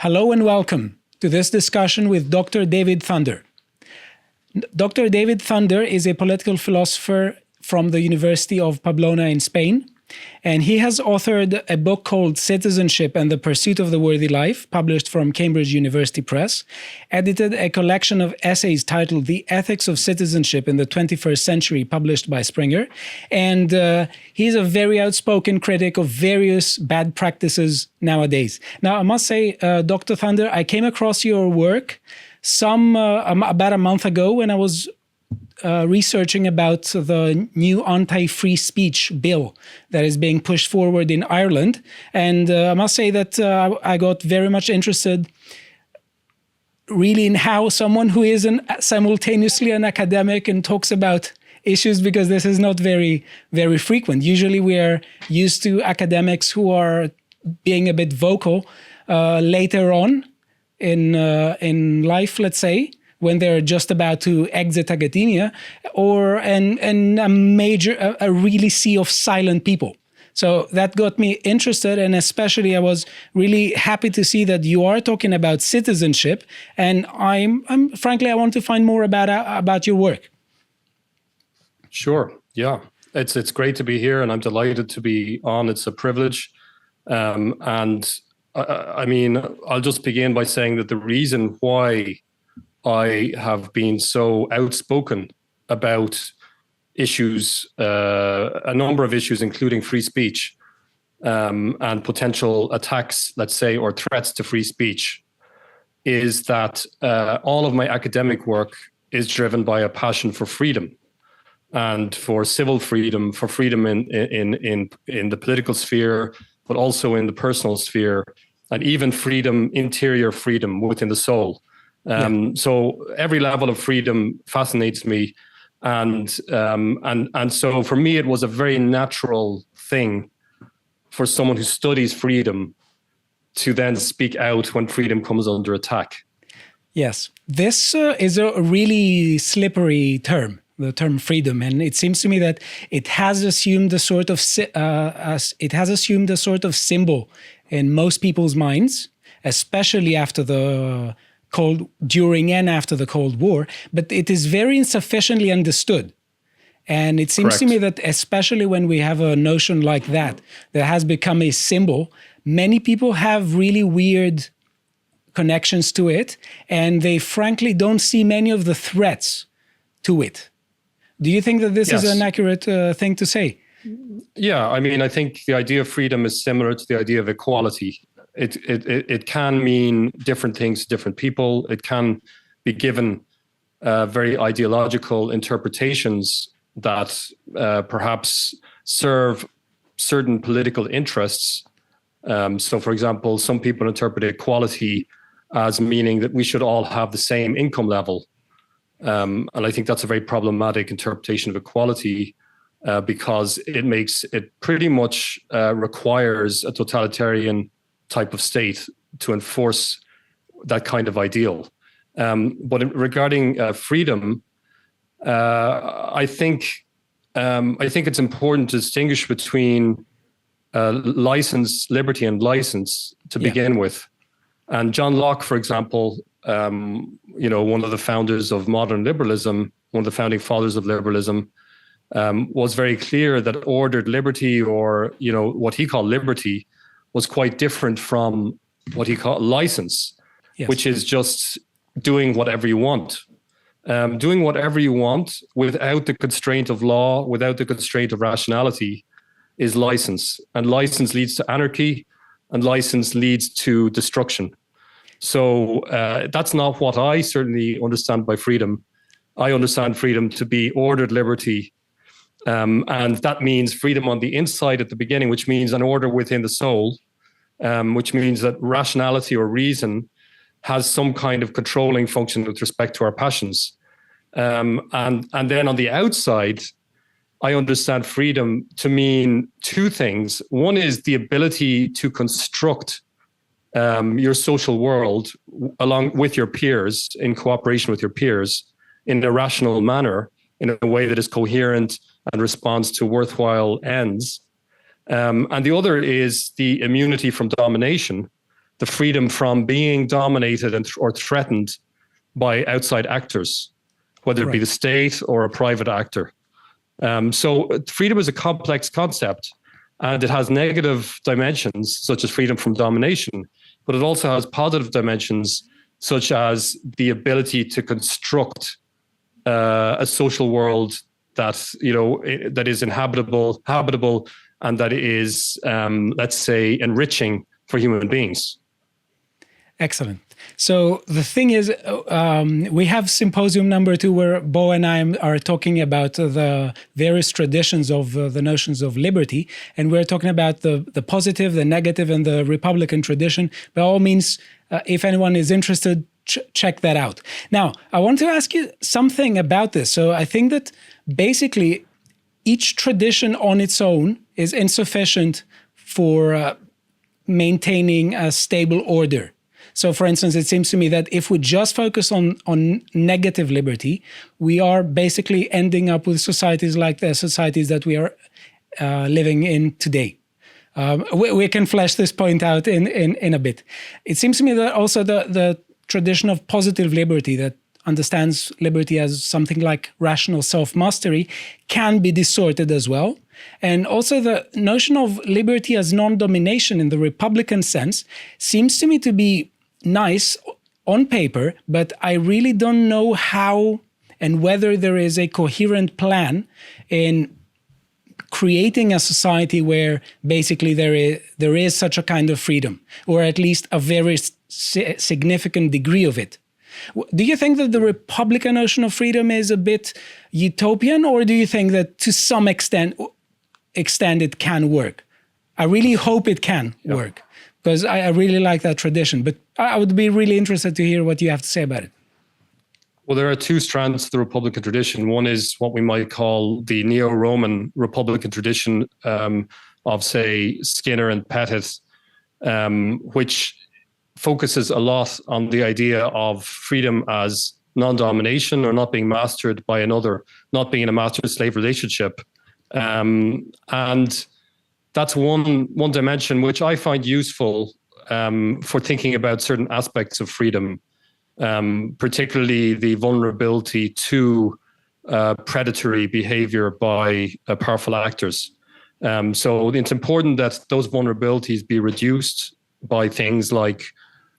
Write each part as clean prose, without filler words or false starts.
Hello and welcome to this discussion with Dr. David Thunder. Dr. David Thunder is a political philosopher from the University of Pamplona in Spain, and he has authored a book called Citizenship and the Pursuit of the Worthy Life, published from Cambridge University Press, edited a collection of essays titled The Ethics of Citizenship in the 21st Century, published by Springer, and he's a very outspoken critic of various bad practices nowadays. Now, I must say, Dr. Thunder, I came across your work about a month ago when I was researching about the new anti-free speech bill that is being pushed forward in Ireland. And I must say that I got very much interested really in how someone who is simultaneously an academic and talks about issues, because this is not very, very frequent. Usually we are used to academics who are being a bit vocal later on in life, let's say, when they're just about to exit academia, or a really sea of silent people. So that got me interested, and especially I was really happy to see that you are talking about citizenship, and I'm frankly I want to find more about your work. Sure, yeah, it's great to be here, and I'm delighted to be on. It's a privilege, and I mean, I'll just begin by saying that the reason why I have been so outspoken about issues, a number of issues, including free speech and potential attacks, let's say, or threats to free speech, is that all of my academic work is driven by a passion for freedom and for civil freedom, for freedom in the political sphere, but also in the personal sphere, and even freedom, interior freedom within the soul. So every level of freedom fascinates me, and so for me it was a very natural thing for someone who studies freedom to then speak out when freedom comes under attack. Yes, this is a really slippery term, the term freedom, and it seems to me that it has assumed a sort of symbol in most people's minds, especially during and after the Cold War, but it is very insufficiently understood. And it seems to me that especially when we have a notion like that has become a symbol, many people have really weird connections to it, and they frankly don't see many of the threats to it. Do you think that this is an accurate thing to say? Yeah, I mean, I think the idea of freedom is similar to the idea of equality. It can mean different things to different people. It can be given very ideological interpretations that perhaps serve certain political interests. So, for example, some people interpret equality as meaning that we should all have the same income level. And I think that's a very problematic interpretation of equality because it pretty much requires a totalitarian type of state to enforce that kind of ideal. But regarding freedom, I think it's important to distinguish between liberty and license to begin with. And John Locke, for example, one of the founders of modern liberalism, one of the founding fathers of liberalism, was very clear that ordered liberty, or what he called liberty, was quite different from what he called license, which is just doing whatever you want. Doing whatever you want without the constraint of law, without the constraint of rationality, is license. And license leads to anarchy, and license leads to destruction. So that's not what I certainly understand by freedom. I understand freedom to be ordered liberty. And that means freedom on the inside at the beginning, which means an order within the soul, which means that rationality or reason has some kind of controlling function with respect to our passions. And then on the outside, I understand freedom to mean two things. One is the ability to construct your social world along with your peers, in cooperation with your peers, in a rational manner, in a way that is coherent and responds to worthwhile ends. And the other is the immunity from domination, the freedom from being dominated or threatened by outside actors, whether it be the state or a private actor. So freedom is a complex concept, and it has negative dimensions, such as freedom from domination, but it also has positive dimensions, such as the ability to construct a social world that, you know, that is habitable, and that is, let's say, enriching for human beings. Excellent. So the thing is, we have symposium number 2 where Bo and I are talking about the various traditions of the notions of liberty. And we're talking about the positive, the negative, and the Republican tradition. By all means, if anyone is interested, check that out. Now, I want to ask you something about this. So I think that basically each tradition on its own is insufficient for maintaining a stable order. So, for instance, it seems to me that if we just focus on negative liberty, we are basically ending up with societies like the societies that we are living in today. We can flesh this point out in a bit. It seems to me that also the tradition of positive liberty that understands liberty as something like rational self-mastery can be distorted as well. And also the notion of liberty as non-domination in the Republican sense seems to me to be nice on paper, but I really don't know how and whether there is a coherent plan in creating a society where basically there is such a kind of freedom, or at least a very significant degree of it. Do you think that the Republican notion of freedom is a bit utopian, or do you think that to some extent it can work? I really hope it can work, because I really like that tradition. But I would be really interested to hear what you have to say about it. Well, there are two strands to the Republican tradition. One is what we might call the neo-Roman Republican tradition of, say, Skinner and Pettit, which focuses a lot on the idea of freedom as non-domination, or not being mastered by another, not being in a master-slave relationship. And that's one dimension which I find useful for thinking about certain aspects of freedom, particularly the vulnerability to predatory behavior by powerful actors. So it's important that those vulnerabilities be reduced by things like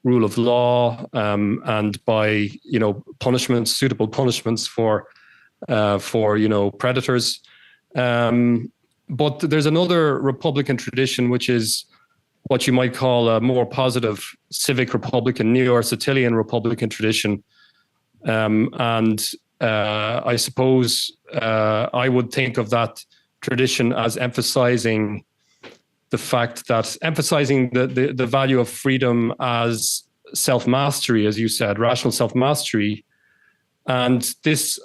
rule of law, and by, you know, punishments, suitable punishments for you know, predators. But there's another Republican tradition, which is what you might call a more positive civic Republican, neo-Aristotelian Republican tradition. And I suppose I would think of that tradition as emphasizing the fact that, emphasizing the value of freedom as self-mastery, as you said, rational self-mastery. And this,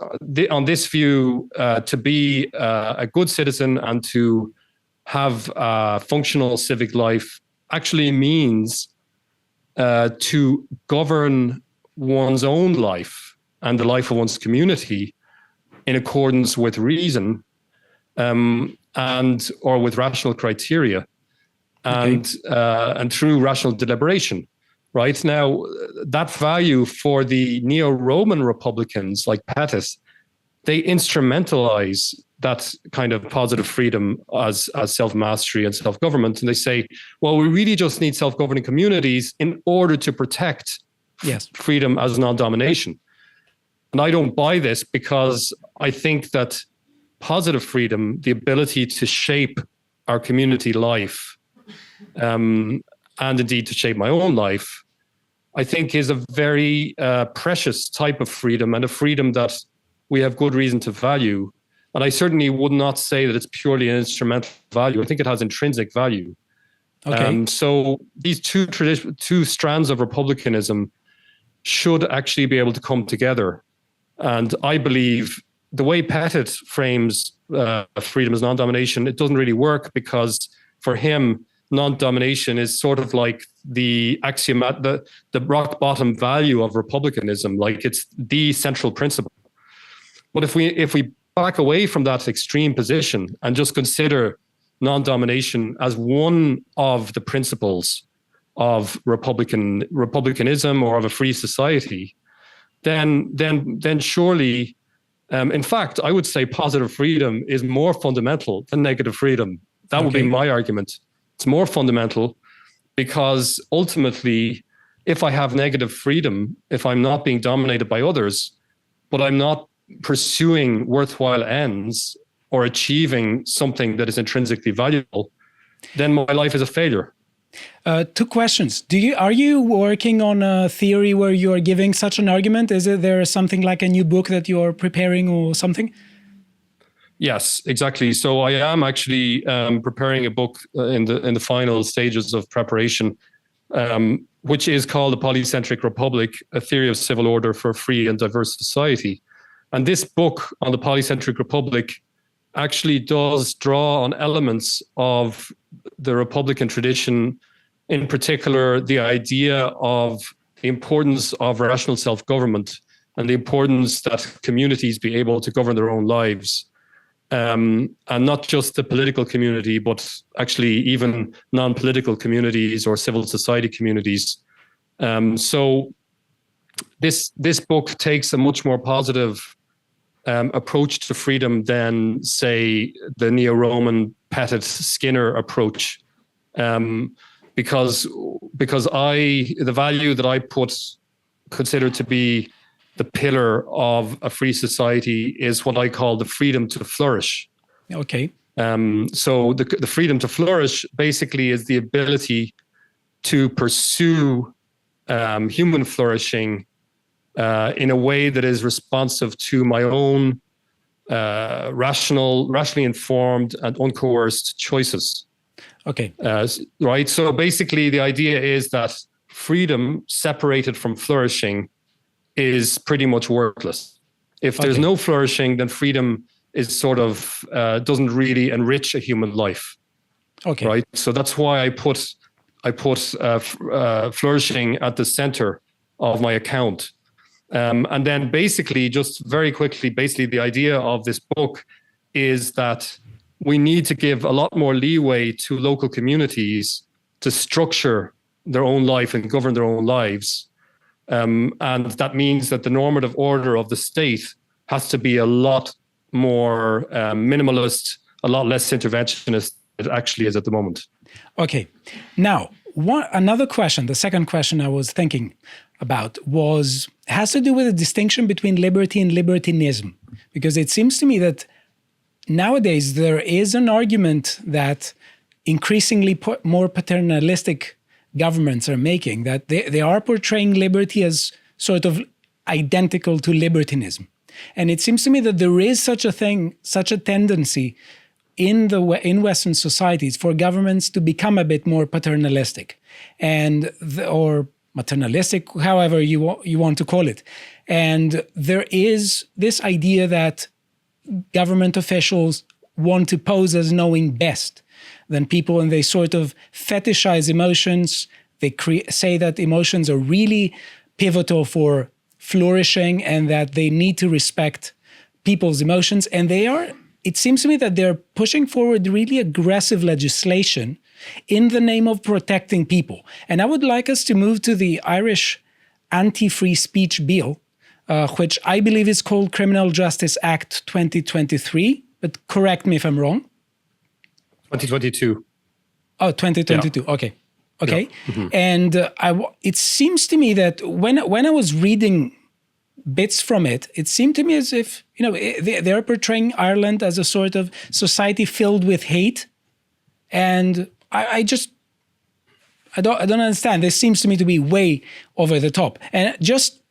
on this view, to be a good citizen and to have a functional civic life actually means to govern one's own life and the life of one's community in accordance with reason, and or with rational criteria, and through rational deliberation. Right now, that value for the neo-Roman Republicans like Pettit, they instrumentalize that kind of positive freedom as self-mastery and self-government. And they say, well, we really just need self-governing communities in order to protect freedom as non-domination. And I don't buy this, because I think that positive freedom, the ability to shape our community life, and indeed to shape my own life, I think is a very precious type of freedom, and a freedom that we have good reason to value. And I certainly would not say that it's purely an instrumental value. I think it has intrinsic value. So these two strands of republicanism should actually be able to come together. And I believe the way Pettit frames freedom as non-domination, it doesn't really work, because for him, non-domination is sort of like the axiomat, the rock bottom value of republicanism, like it's the central principle. But if we back away from that extreme position and just consider non-domination as one of the principles of republicanism or of a free society, then surely, in fact, I would say positive freedom is more fundamental than negative freedom. That would be my argument. It's more fundamental because ultimately, if I have negative freedom, if I'm not being dominated by others, but I'm not pursuing worthwhile ends or achieving something that is intrinsically valuable, then my life is a failure. Two questions. Are you working on a theory where you are giving such an argument? Is there something like a new book that you are preparing or something? Yes, exactly. So I am actually preparing a book in the final stages of preparation, which is called The Polycentric Republic, A Theory of Civil Order for a Free and Diverse Society. And this book on the Polycentric Republic actually does draw on elements of the Republican tradition, in particular, the idea of the importance of rational self-government and the importance that communities be able to govern their own lives. And not just the political community, but actually even non-political communities or civil society communities. So this book takes a much more positive approach to freedom than, say, the neo-Roman Pettit Skinner approach, because the value that I consider to be the pillar of a free society is what I call the freedom to flourish. Okay. So the freedom to flourish basically is the ability to pursue human flourishing in a way that is responsive to my own rationally informed and uncoerced choices. Okay. Right. So basically, the idea is that freedom separated from flourishing is pretty much worthless. If there's no flourishing, then freedom is sort of doesn't really enrich a human life. Okay. Right. So that's why I put flourishing at the center of my account. And then basically, just very quickly, the idea of this book is that we need to give a lot more leeway to local communities to structure their own life and govern their own lives. And that means that the normative order of the state has to be a lot more minimalist, a lot less interventionist than it actually is at the moment. Okay. Now, another question, the second question I was thinking about has to do with the distinction between liberty and libertinism. Because it seems to me that nowadays there is an argument that increasingly more paternalistic governments are making, that they are portraying liberty as sort of identical to libertinism. And it seems to me that there is such a tendency in Western societies for governments to become a bit more paternalistic or maternalistic, however you want to call it. And there is this idea that government officials want to pose as knowing best than people, and they sort of fetishize emotions. They say that emotions are really pivotal for flourishing and that they need to respect people's emotions. And it seems to me that they're pushing forward really aggressive legislation in the name of protecting people. And I would like us to move to the Irish Anti-Free Speech Bill, which I believe is called Criminal Justice Act 2023, but correct me if I'm wrong. 2022. Oh, 2022. Yeah. Okay. Yeah. Mm-hmm. And it seems to me that when I was reading bits from it, it seemed to me as if, they're portraying Ireland as a sort of society filled with hate. And I don't understand. This seems to me to be way over the top. And just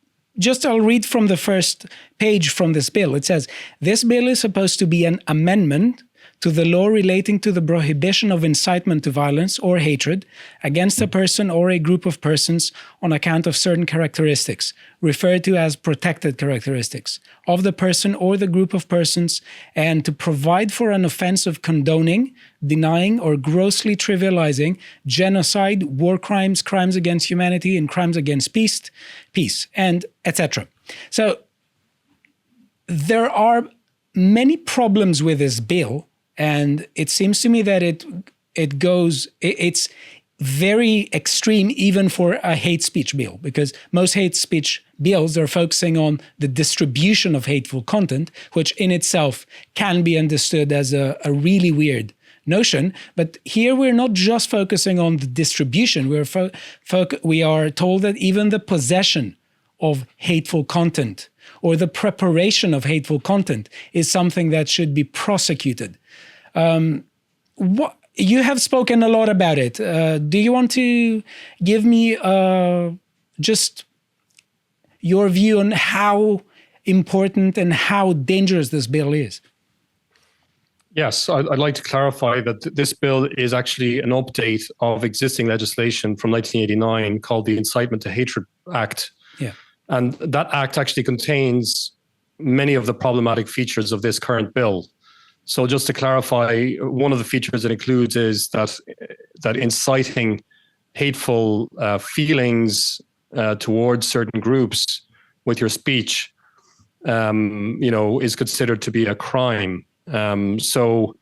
I'll read from the first page from this bill. It says, this bill is supposed to be an amendment to the law relating to the prohibition of incitement to violence or hatred against a person or a group of persons on account of certain characteristics, referred to as protected characteristics, of the person or the group of persons, and to provide for an offense of condoning, denying, or grossly trivializing genocide, war crimes, crimes against humanity, and crimes against peace, and etc. So there are many problems with this bill. And it seems to me that it's very extreme even for a hate speech bill, because most hate speech bills are focusing on the distribution of hateful content, which in itself can be understood as a really weird notion. But here we're not just focusing on the distribution. We are told that even the possession of hateful content or the preparation of hateful content is something that should be prosecuted. You have spoken a lot about it. Do you want to give me just your view on how important and how dangerous this bill is? Yes, I'd like to clarify that this bill is actually an update of existing legislation from 1989 called the Incitement to Hatred Act. Yeah. And that act actually contains many of the problematic features of this current bill. So just to clarify, one of the features it includes is that inciting hateful feelings towards certain groups with your speech, is considered to be a crime. So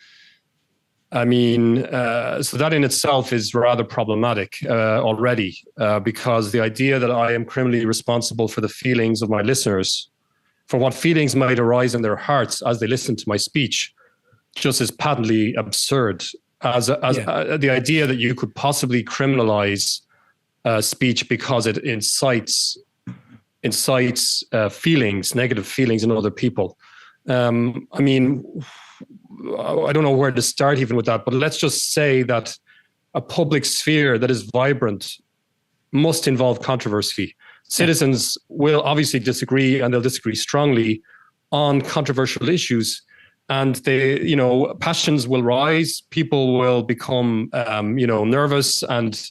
that in itself is rather problematic already, because the idea that I am criminally responsible for the feelings of my listeners, for what feelings might arise in their hearts as they listen to my speech, just is patently absurd. The idea that you could possibly criminalize speech because it incites feelings, negative feelings in other people. I don't know where to start even with that, but let's just say that a public sphere that is vibrant must involve controversy. Citizens will obviously disagree, and they'll disagree strongly on controversial issues. And passions will rise. People will become, nervous and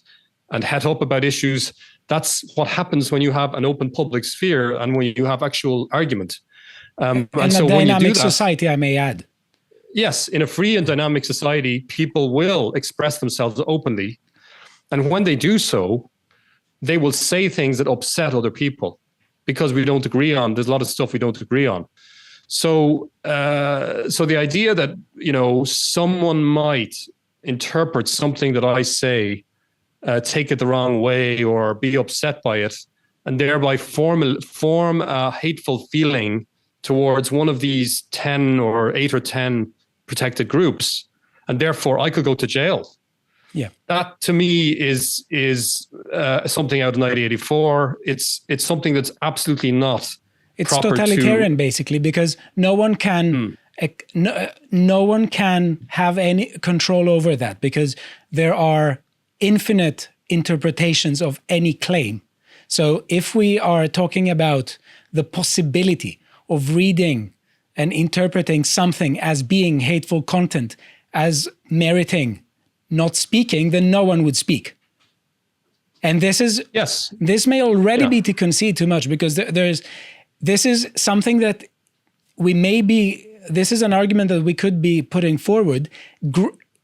het up about issues. That's what happens when you have an open public sphere and when you have actual argument. And so a dynamic society, I may add. Yes, in a free and dynamic society, people will express themselves openly. And when they do so, they will say things that upset other people because there's a lot of stuff we don't agree on. So the idea that, someone might interpret something that I say, take it the wrong way or be upset by it, and thereby form a hateful feeling towards one of these 10 or 8 or 10 protected groups, and therefore I could go to jail. Yeah, that to me is something out of 1984. It's something that's absolutely not. It's totalitarian, basically, because no one can have any control over that, because there are infinite interpretations of any claim. So if we are talking about the possibility of reading and interpreting something as being hateful content, as meriting not speaking, then no one would speak. And this may already be to concede too much, because this is something that this is an argument that we could be putting forward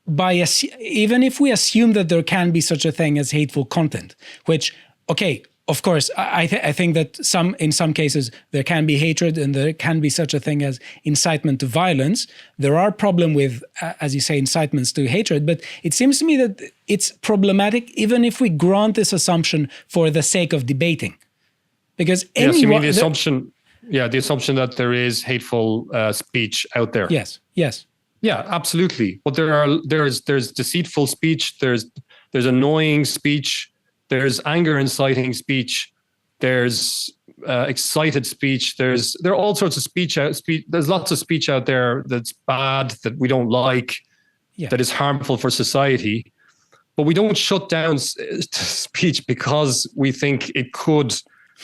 even if we assume that there can be such a thing as hateful content, which, okay, of course, I think that in some cases there can be hatred and there can be such a thing as incitement to violence. There are problems with, as you say, incitements to hatred, but it seems to me that it's problematic even if we grant this assumption for the sake of debating. Because the assumption that there is hateful speech out there. Yes. Yeah, absolutely. But there's deceitful speech, there's annoying speech, there's anger inciting speech, there's excited speech, there are all sorts of speech. There's lots of speech out there that's bad, that we don't like, that is harmful for society. But we don't shut down speech because we think it could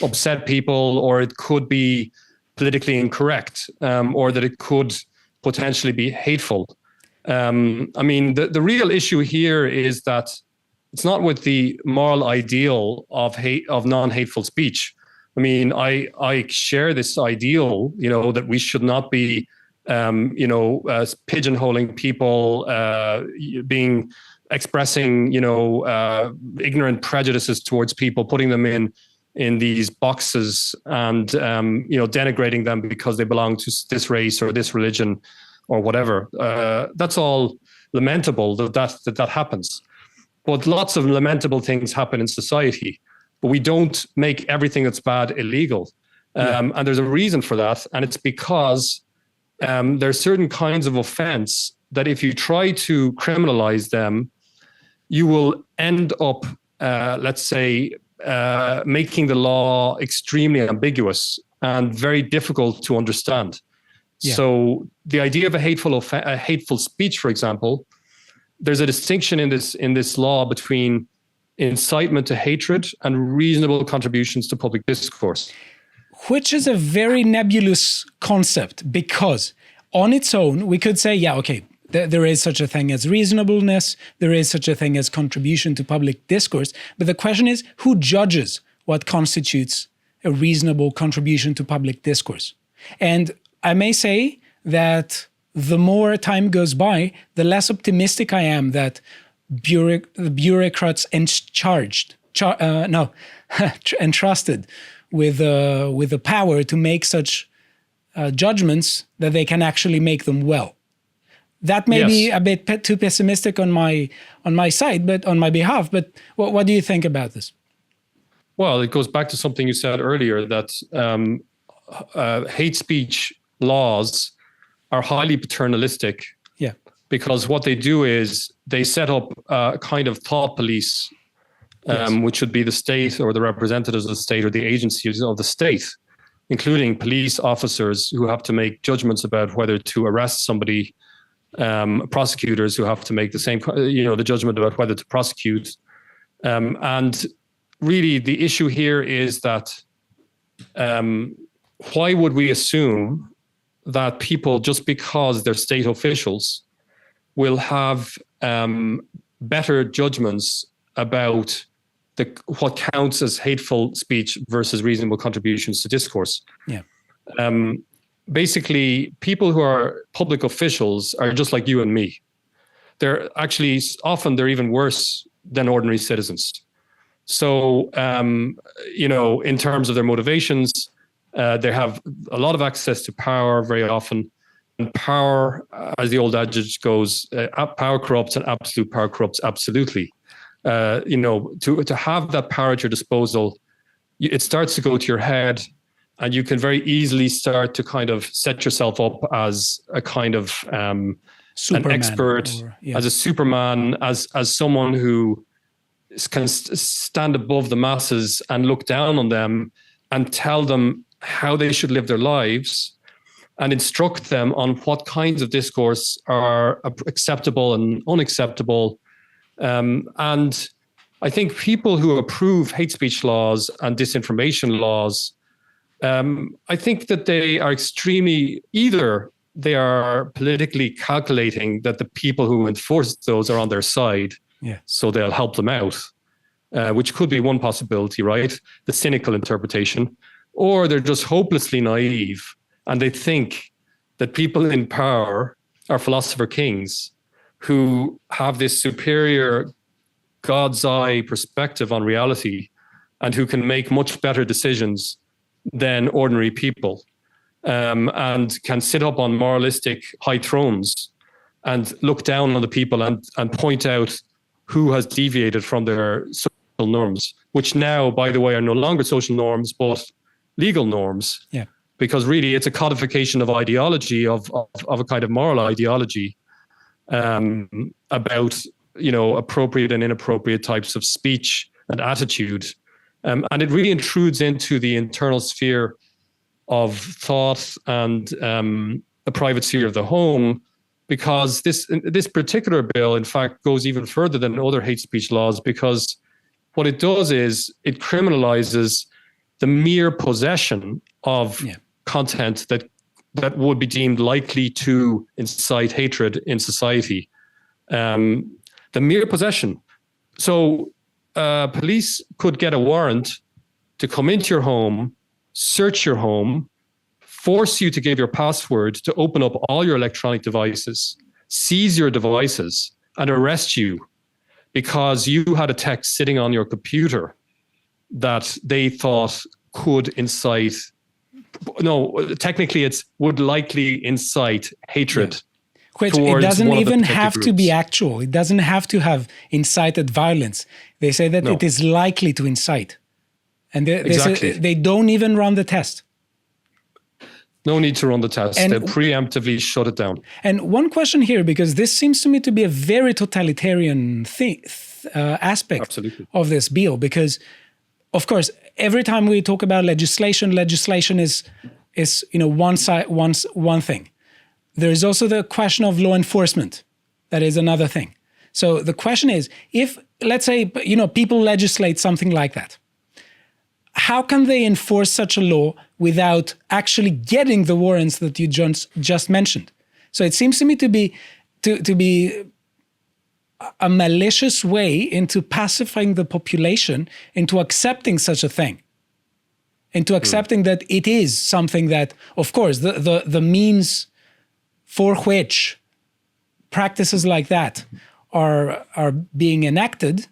upset people, or it could be politically incorrect, or that it could potentially be hateful. The real issue here is that it's not with the moral ideal of non-hateful speech. I share this ideal, that we should not be, pigeonholing people, expressing, ignorant prejudices towards people, putting them in these boxes and, denigrating them because they belong to this race or this religion or whatever. That's all lamentable that happens. but lots of lamentable things happen in society. But we don't make everything that's bad illegal. And there's a reason for that. And it's because there are certain kinds of offense that if you try to criminalize them, you will end up, let's say, making the law extremely ambiguous and very difficult to understand. Yeah. So the idea of a hateful speech, for example, there's a distinction in this law between incitement to hatred and reasonable contributions to public discourse. Which is a very nebulous concept, because on its own, we could say, yeah, okay, there is such a thing as reasonableness, there is such a thing as contribution to public discourse, but the question is, who judges what constitutes a reasonable contribution to public discourse? And I may say that the more time goes by, the less optimistic I am that the bureaucrats entrusted with the power to make such judgments, that they can actually make them well. That may be a bit too pessimistic on my side, but on my behalf. But what do you think about this? Well, it goes back to something you said earlier, that hate speech laws are highly paternalistic. Yeah. Because what they do is they set up a kind of thought police, which should be the state or the representatives of the state or the agencies of the state, including police officers who have to make judgments about whether to arrest somebody, prosecutors who have to make the same, the judgment about whether to prosecute. And really the issue here is that why would we assume that people, just because they're state officials, will have better judgments about what counts as hateful speech versus reasonable contributions to discourse? Yeah. Basically, people who are public officials are just like you and me. They're actually, often they're even worse than ordinary citizens. So, in terms of their motivations, they have a lot of access to power very often. And power, as the old adage goes, power corrupts and absolute power corrupts absolutely. To have that power at your disposal, it starts to go to your head, and you can very easily start to kind of set yourself up as a kind of an expert, as a superman, as someone who can stand above the masses and look down on them and tell them how they should live their lives and instruct them on what kinds of discourse are acceptable and unacceptable. And I think people who approve hate speech laws and disinformation laws, I think that they are either they are politically calculating that the people who enforce those are on their side, so they'll help them out, which could be one possibility, right? The cynical interpretation. Or they're just hopelessly naive, and they think that people in power are philosopher kings who have this superior God's eye perspective on reality and who can make much better decisions than ordinary people, and can sit up on moralistic high thrones and look down on the people and point out who has deviated from their social norms, which now, by the way, are no longer social norms, but legal norms. Yeah. Because really it's a codification of ideology, of a kind of moral ideology, about, appropriate and inappropriate types of speech and attitude. And it really intrudes into the internal sphere of thought and the private sphere of the home, because this particular bill, in fact, goes even further than other hate speech laws, because what it does is it criminalizes the mere possession of content that would be deemed likely to incite hatred in society. The mere possession. So police could get a warrant to come into your home, search your home, force you to give your password to open up all your electronic devices, seize your devices, and arrest you because you had a text sitting on your computer that they thought could incite, no, technically it's would likely incite hatred. Which it towards doesn't one of the even protected have to groups. be actual. It doesn't have to have incited violence. They say that it is likely to incite. And Exactly. they don't even run the test. No need to run the test. And they preemptively shut it down. And one question here, because this seems to me to be a very totalitarian aspect Absolutely. of this bill, because of course, every time we talk about legislation is one side, one thing. There is also the question of law enforcement. That is another thing. So the question is, if, let's say, people legislate something like that, how can they enforce such a law without actually getting the warrants that you just mentioned? So it seems to me to be a malicious way into pacifying the population into accepting such a thing, into accepting that it is something that, of course, the means for which practices like that are being enacted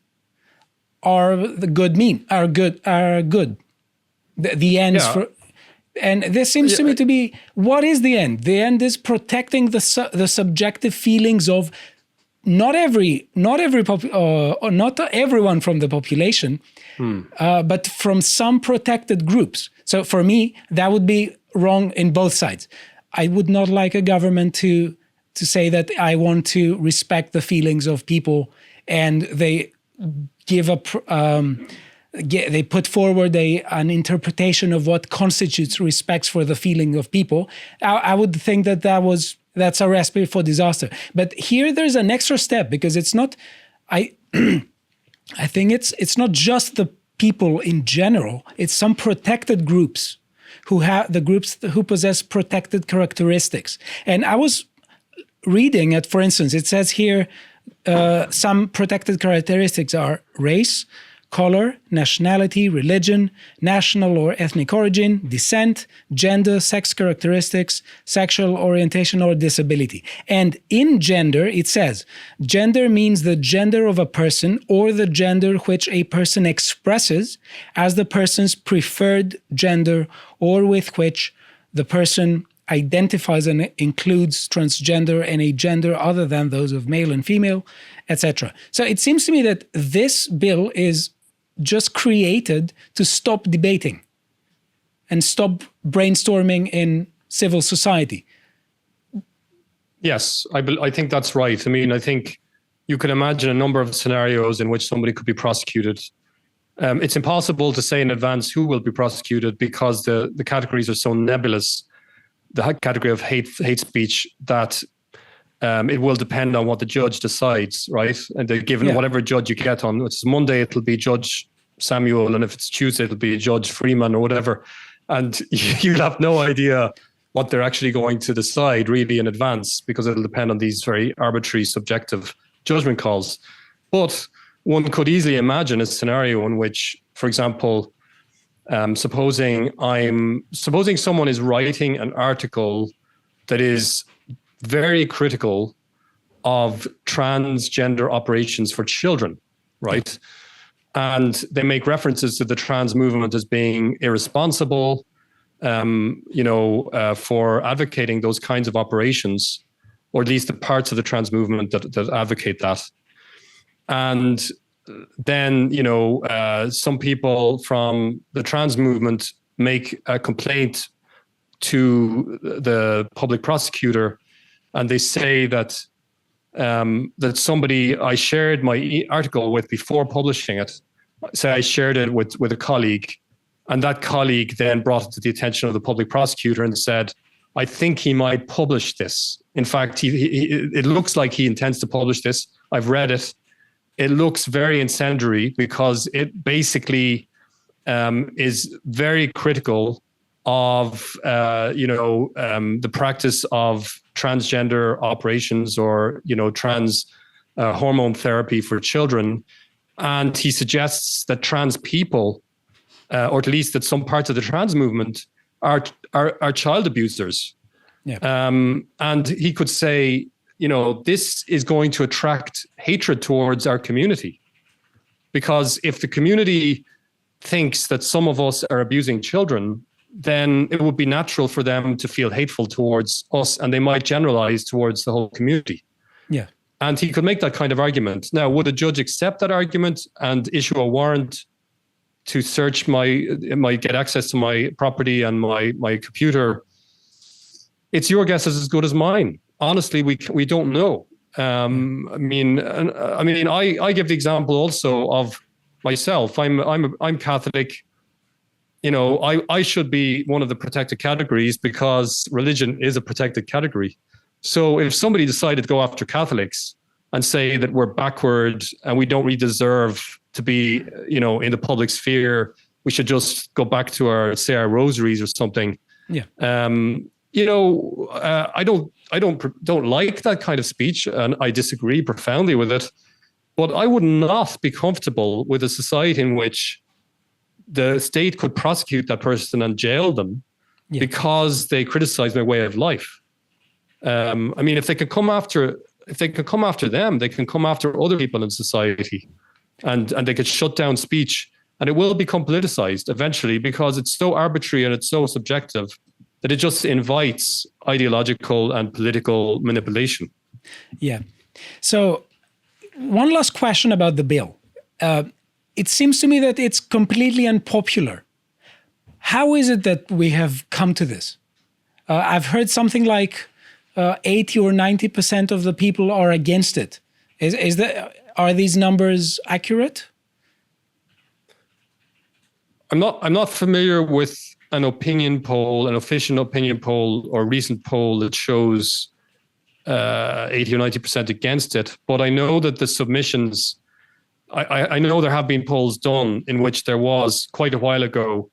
are good. The ends for, and this seems to me to be, what is the end? The end is protecting the subjective feelings of not everyone from the population, but from some protected groups. So for me, that would be wrong in both sides. I would not like a government to say that I want to respect the feelings of people, and they give they put forward an interpretation of what constitutes respect for the feeling of people. I would think that's a recipe for disaster. But here there's an extra step, because it's not, I think it's not just the people in general, it's some protected groups who possess protected characteristics. And I was reading it, for instance, it says here, some protected characteristics are race, color, nationality, religion, national or ethnic origin, descent, gender, sex characteristics, sexual orientation, or disability. And in gender, it says, gender means the gender of a person or the gender which a person expresses as the person's preferred gender, or with which the person identifies and includes transgender and a gender other than those of male and female, etc. So it seems to me that this bill is just created to stop debating and stop brainstorming in civil society. Yes, I think that's right. I mean, I think you can imagine a number of scenarios in which somebody could be prosecuted. It's impossible to say in advance who will be prosecuted, because the categories are so nebulous. The category of hate speech, that it will depend on what the judge decides, right? And given whatever judge you get on, it's Monday, it'll be Judge Samuel, and if it's Tuesday, it'll be Judge Freeman or whatever. And you'll have no idea what they're actually going to decide really in advance, because it'll depend on these very arbitrary, subjective judgment calls. But one could easily imagine a scenario in which, for example, supposing someone is writing an article that is very critical of transgender operations for children, right? And they make references to the trans movement as being irresponsible, for advocating those kinds of operations, or at least the parts of the trans movement that advocate that. And then, some people from the trans movement make a complaint to the public prosecutor, and they say that somebody I shared my article with before publishing it, say I shared it with a colleague, and that colleague then brought it to the attention of the public prosecutor and said, I think he might publish this. In fact, it looks like he intends to publish this. I've read it. It looks very incendiary, because it basically is very critical of the practice of transgender operations, or trans hormone therapy for children. And he suggests that trans people, or at least that some parts of the trans movement, are child abusers. Yeah. And he could say, this is going to attract hatred towards our community, because if the community thinks that some of us are abusing children, then it would be natural for them to feel hateful towards us, and they might generalize towards the whole community. Yeah. And he could make that kind of argument. Now, would a judge accept that argument and issue a warrant to search get access to my property and my computer? It's your guess as good as mine. Honestly, we don't know. I give the example also of myself. I'm Catholic. You know, I should be one of the protected categories because religion is a protected category. So if somebody decided to go after Catholics and say that we're backward and we don't really deserve to be, you know, in the public sphere, we should just go back to our rosaries or something. Yeah. I don't like that kind of speech, and I disagree profoundly with it. But I would not be comfortable with a society in which the state could prosecute that person and jail them because they criticize my way of life. If they could come after them, they can come after other people in society, and they could shut down speech, and it will become politicized eventually because it's so arbitrary and it's so subjective that it just invites ideological and political manipulation. Yeah. So one last question about the bill. It seems to me that it's completely unpopular. How is it that we have come to this? I've heard something like 80 or 90% of the people are against it. Are these numbers accurate? I'm not familiar with an opinion poll, an official opinion poll or recent poll that shows 80 or 90% against it. But I know that the submissions, I know there have been polls done in which there was quite a while ago,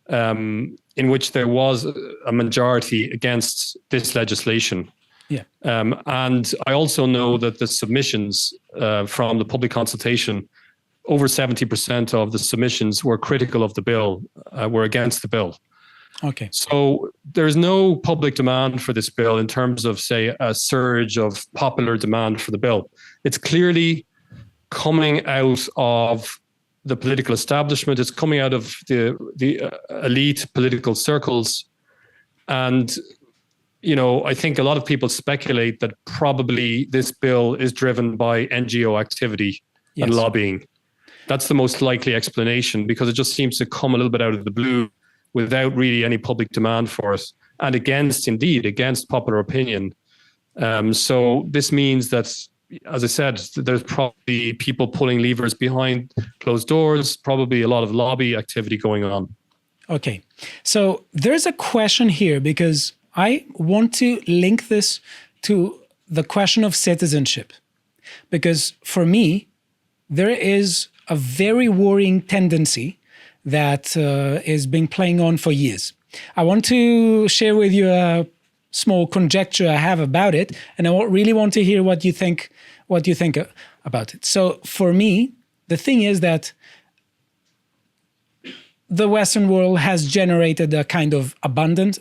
in which there was a majority against this legislation. Yeah. And I also know that the submissions from the public consultation, over 70% of the submissions were critical of the bill, were against the bill. Okay. So there's no public demand for this bill in terms of, say, a surge of popular demand for the bill. It's clearly coming out of the political establishment. It's coming out of the elite political circles. And, you know, I think a lot of people speculate that probably this bill is driven by NGO activity and lobbying. That's the most likely explanation, because it just seems to come a little bit out of the blue without really any public demand for it, and against popular opinion. So this means that, as I said, there's probably people pulling levers behind closed doors, probably a lot of lobby activity going on. Okay. So there's a question here, because I want to link this to the question of citizenship. Because for me, there is a very worrying tendency that has been playing on for years. I want to share with you a small conjecture I have about it, and I really want to hear what you think about it. So for me, the thing is that the Western world has generated a kind of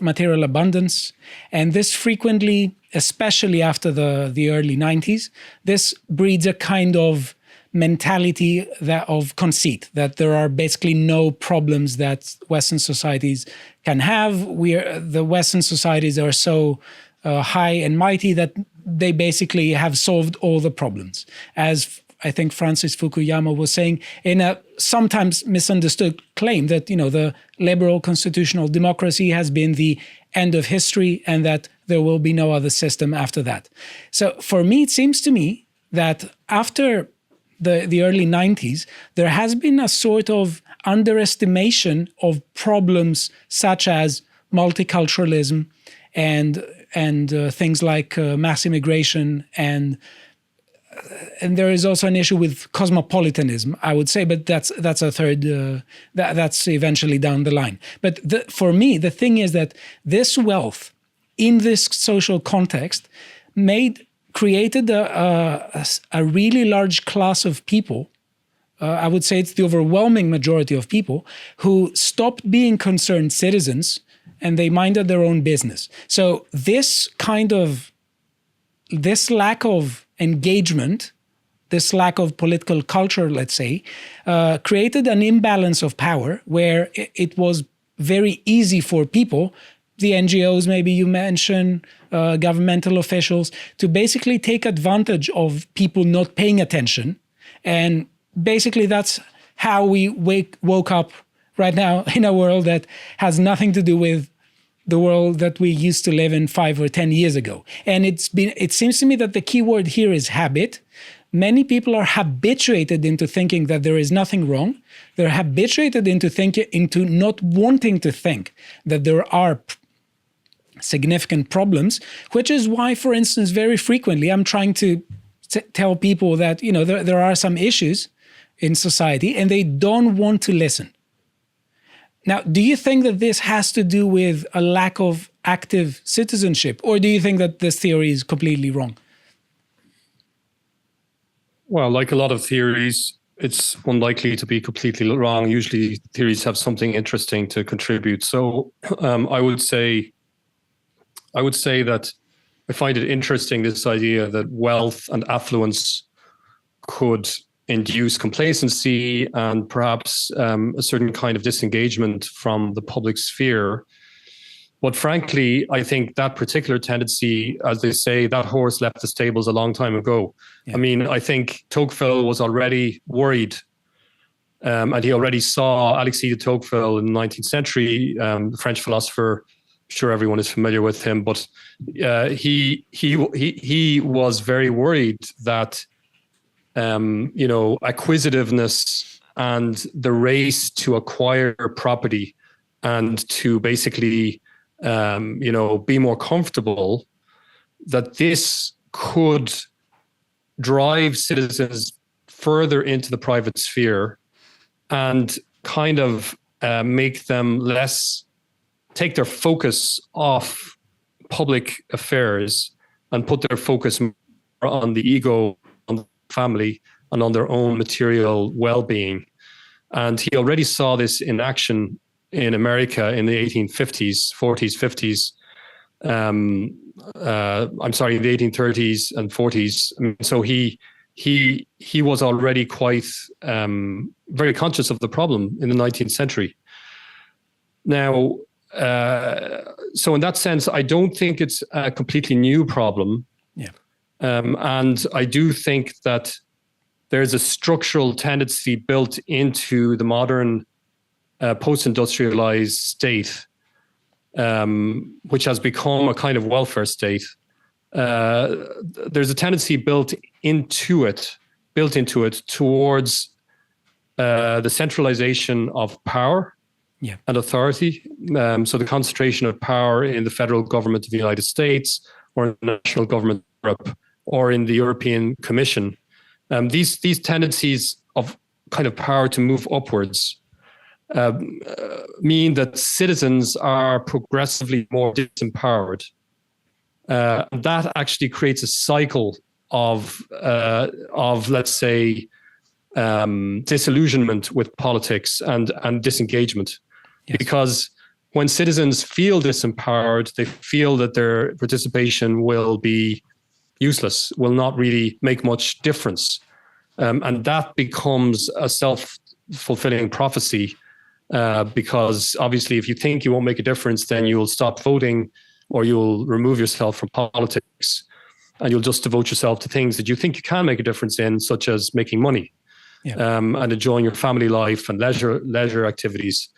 material abundance, and this frequently, especially after the early 90s, this breeds a kind of mentality of conceit, that there are basically no problems that Western societies can have. The Western societies are so high and mighty that they basically have solved all the problems. As I think Francis Fukuyama was saying, in a sometimes misunderstood claim that, you know, the liberal constitutional democracy has been the end of history and that there will be no other system after that. So for me, it seems to me that after the early 90s, there has been a sort of underestimation of problems such as multiculturalism and things like mass immigration, and there is also an issue with cosmopolitanism, I would say, but that's a third, that's eventually down the line. But for me, the thing is that this wealth in this social context created a really large class of people. I would say it's the overwhelming majority of people who stopped being concerned citizens and they minded their own business. So this lack of engagement, this lack of political culture, let's say, created an imbalance of power where it was very easy for people, the NGOs maybe you mentioned, governmental officials, to basically take advantage of people not paying attention. And basically that's how we woke up right now in a world that has nothing to do with the world that we used to live in 5 or 10 years ago. And it seems to me that the key word here is habit. Many people are habituated into thinking that there is nothing wrong. They're habituated into not wanting to think that there are significant problems, which is why, for instance, very frequently I'm trying to tell people that, you know, there are some issues in society and they don't want to listen. Now, do you think that this has to do with a lack of active citizenship, or do you think that this theory is completely wrong? Well, like a lot of theories, it's unlikely to be completely wrong. Usually theories have something interesting to contribute. So I would say that I find it interesting, this idea that wealth and affluence could induce complacency and perhaps a certain kind of disengagement from the public sphere. But frankly, I think that particular tendency, as they say, that horse left the stables a long time ago. Yeah. I mean, I think Tocqueville was already worried, and he already saw Alexis de Tocqueville in the 19th century, the French philosopher. I'm sure everyone is familiar with him, but he was very worried that acquisitiveness and the race to acquire property and to basically be more comfortable, that this could drive citizens further into the private sphere and kind of make them take their focus off public affairs and put their focus more on the ego, on the family, and on their own material well-being. And he already saw this in action in America in the 1850s, 40s, 50s. In the 1830s and 40s. I mean, so he was already quite very conscious of the problem in the 19th century. Now, so in that sense, I don't think it's a completely new problem. Yeah. And I do think that there's a structural tendency built into the modern post-industrialized state, which has become a kind of welfare state. There's a tendency built into it towards the centralization of power and authority. So the concentration of power in the federal government of the United States, or in the national government of Europe, or in the European Commission. These tendencies of kind of power to move upwards mean that citizens are progressively more disempowered. That actually creates a cycle of let's say, disillusionment with politics and disengagement. Yes. Because when citizens feel disempowered, they feel that their participation will be useless, will not really make much difference. And that becomes a self-fulfilling prophecy. Because obviously, if you think you won't make a difference, then you'll stop voting, or you'll remove yourself from politics, and you'll just devote yourself to things that you think you can make a difference in, such as making money, and enjoying your family life and leisure activities.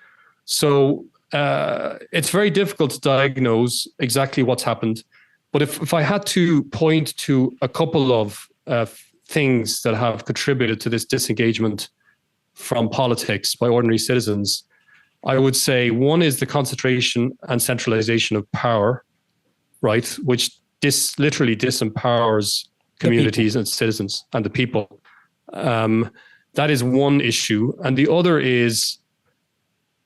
So it's very difficult to diagnose exactly what's happened. But if I had to point to a couple of things that have contributed to this disengagement from politics by ordinary citizens, I would say one is the concentration and centralization of power, right? Which literally disempowers communities and citizens and the people. That is one issue. And the other is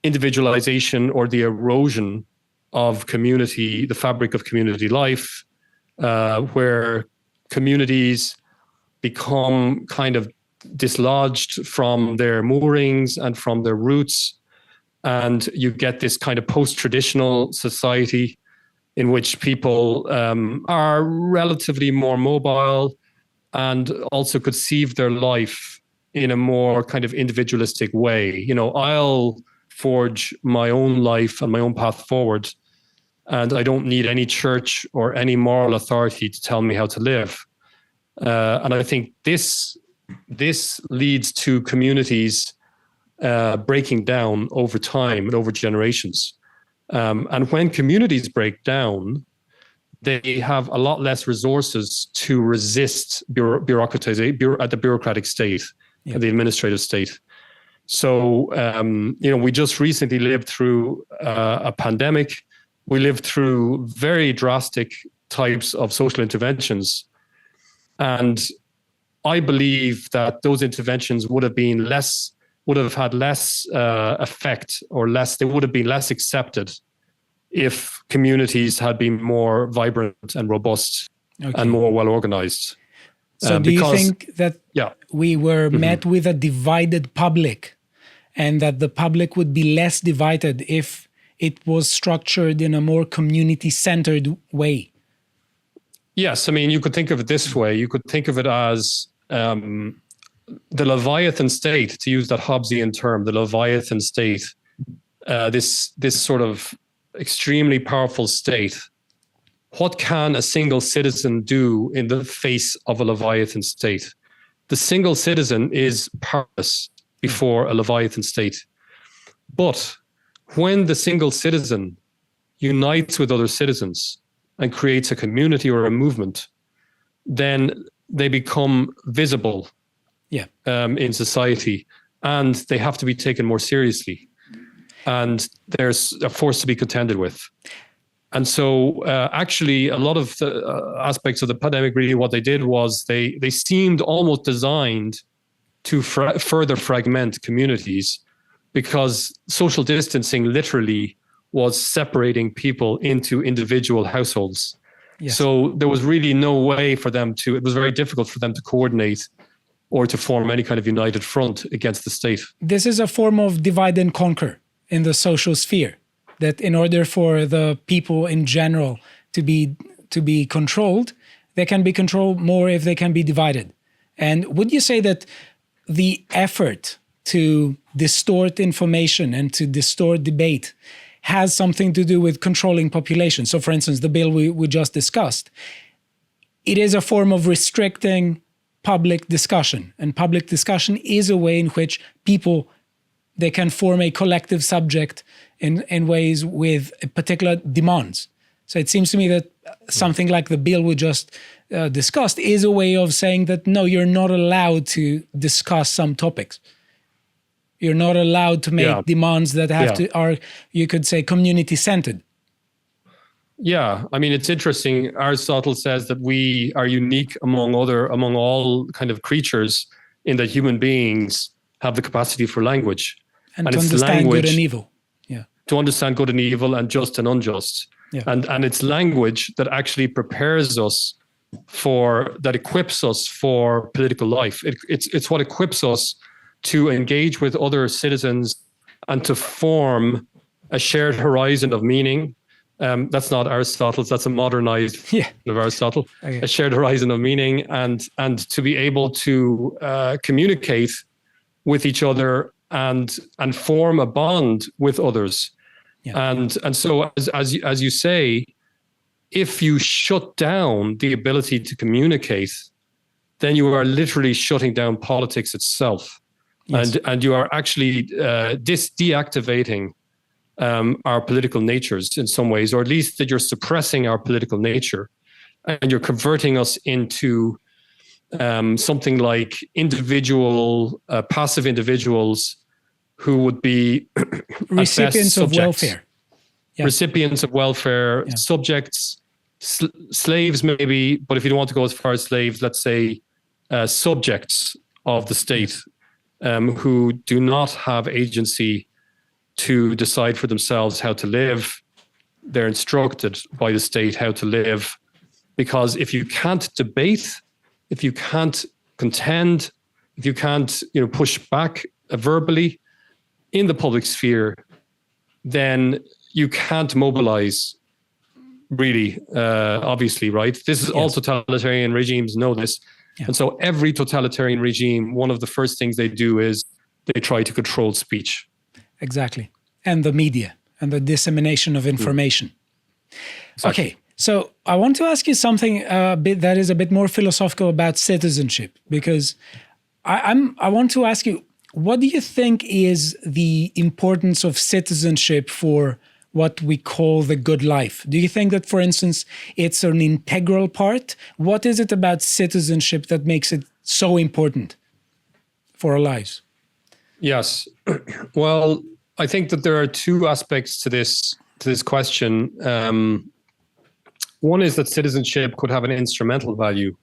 individualization, or the erosion of community, the fabric of community life, where communities become kind of dislodged from their moorings and from their roots. And you get this kind of post-traditional society in which people are relatively more mobile and also conceive their life in a more kind of individualistic way. You know, I'll forge my own life and my own path forward. And I don't need any church or any moral authority to tell me how to live. And I think this leads to communities breaking down over time and over generations. And when communities break down, they have a lot less resources to resist bureaucratization at the bureaucratic state, at the administrative state. So, we just recently lived through a pandemic. We lived through very drastic types of social interventions. And I believe that those interventions would have had less effect, or they would have been less accepted if communities had been more vibrant and robust and more well organized. So do you think that we were met with a divided public, and that the public would be less divided if it was structured in a more community-centered way? Yes, I mean, you could think of it this way. You could think of it as the Leviathan state, to use that Hobbesian term, the Leviathan state, this sort of extremely powerful state. What can a single citizen do in the face of a Leviathan state? The single citizen is powerless before a Leviathan state. But when the single citizen unites with other citizens and creates a community or a movement, then they become visible in society, and they have to be taken more seriously. And there's a force to be contended with. And so actually, a lot of the aspects of the pandemic, really what they did was they seemed almost designed to further fragment communities, because social distancing literally was separating people into individual households. Yes. So there was really no way for them it was very difficult for them to coordinate or to form any kind of united front against the state. This is a form of divide and conquer in the social sphere, that in order for the people in general to be controlled, they can be controlled more if they can be divided. And would you say that the effort to distort information and to distort debate has something to do with controlling population? So for instance, the bill we just discussed, it is a form of restricting public discussion, and public discussion is a way in which people, they can form a collective subject in ways with particular demands. So it seems to me that something like the bill we just discussed is a way of saying that, no, you're not allowed to discuss some topics. You're not allowed to make demands that are, you could say, community-centered. Yeah, I mean, it's interesting. Aristotle says that we are unique among all kind of creatures, in that human beings have the capacity for language. And to understand good and evil. Yeah. To understand good and evil, and just and unjust. Yeah. And it's language that actually prepares us that equips us for political life. It's what equips us to engage with other citizens and to form a shared horizon of meaning. That's not Aristotle's, that's a modernized of Aristotle. Okay. A shared horizon of meaning, and to be able to communicate with each other and form a bond with others. Yeah. And so as you say, if you shut down the ability to communicate, then you are literally shutting down politics itself. Yes. And you are actually deactivating our political natures in some ways, or at least that you're suppressing our political nature, and you're converting us into something like passive individuals who would be recipients of welfare. Yeah. Recipients of welfare, subjects, slaves maybe, but if you don't want to go as far as slaves, let's say subjects of the state, who do not have agency to decide for themselves how to live. They're instructed by the state how to live, because if you can't debate, if you can't contend, if you can't push back verbally in the public sphere, then you can't mobilize, really, obviously, right? This is all totalitarian regimes know this. Yeah. And so every totalitarian regime, one of the first things they do is they try to control speech. Exactly. and the media and the dissemination of information. Exactly. Okay, so I want to ask you something that is a bit more philosophical about citizenship, because I want to ask you, what do you think is the importance of citizenship for what we call the good life? Do you think that, for instance, it's an integral part? What is it about citizenship that makes it so important for our lives? Yes. Well, I think that there are two aspects to this question. One is that citizenship could have an instrumental value,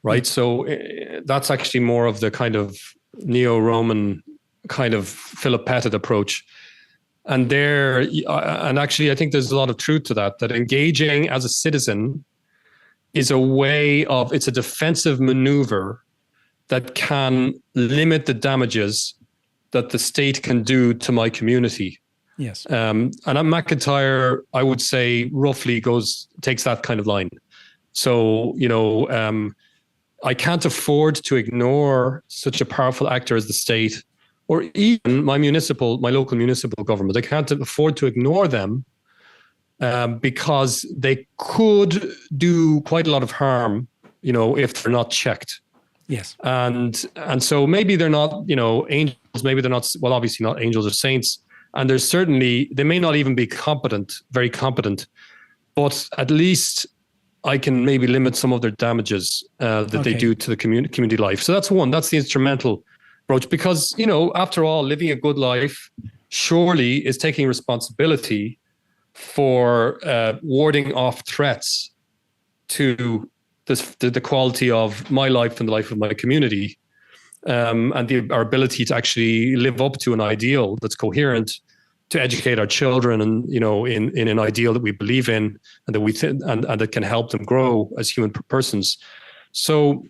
right? So that's actually more of the kind of neo-Roman kind of Philippeted approach. And actually, I think there's a lot of truth to that engaging as a citizen is it's a defensive maneuver that can limit the damages that the state can do to my community. Yes. And McIntyre, I would say, roughly takes that kind of line. So, I can't afford to ignore such a powerful actor as the state, or even my local municipal government. I can't afford to ignore them because they could do quite a lot of harm, if they're not checked. Yes. And so maybe they're not, angels, maybe they're not, well, obviously not angels or saints. And they may not even be very competent, but at least I can maybe limit some of their damages that they do to the community life. So that's one, that's the instrumental approach, because, after all, living a good life surely is taking responsibility for warding off threats to the quality of my life and the life of my community, and our ability to actually live up to an ideal that's coherent, to educate our children, and in an ideal that we believe in, and that we and that can help them grow as human persons. So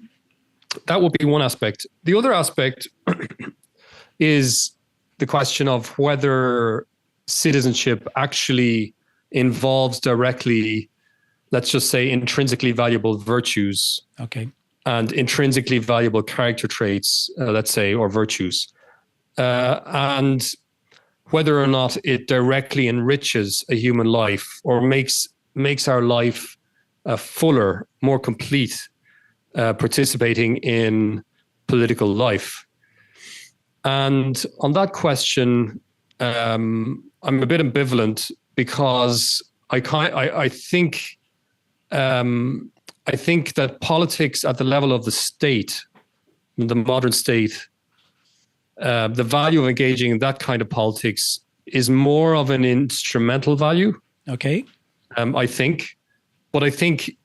that would be one aspect. The other aspect is the question of whether citizenship actually involves directly, let's just say, intrinsically valuable virtues. Okay. And intrinsically valuable character traits, let's say, or virtues. And whether or not it directly enriches a human life or makes our life fuller, more complete, participating in political life. And on that question, I'm a bit ambivalent, because I think that politics at the level of the state, the modern state, the value of engaging in that kind of politics is more of an instrumental value. Okay. I think. But I think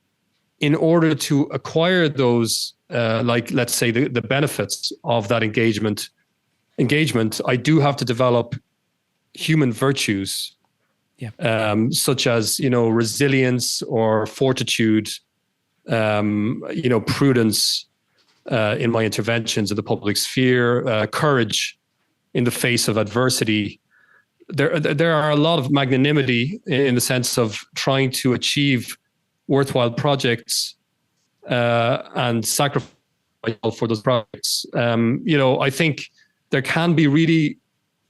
in order to acquire those, let's say the benefits of that engagement, I do have to develop human virtues, such as, resilience or fortitude, prudence in my interventions in the public sphere, courage in the face of adversity. There are a lot of magnanimity in the sense of trying to achieve worthwhile projects and sacrifice for those projects. I think there can be really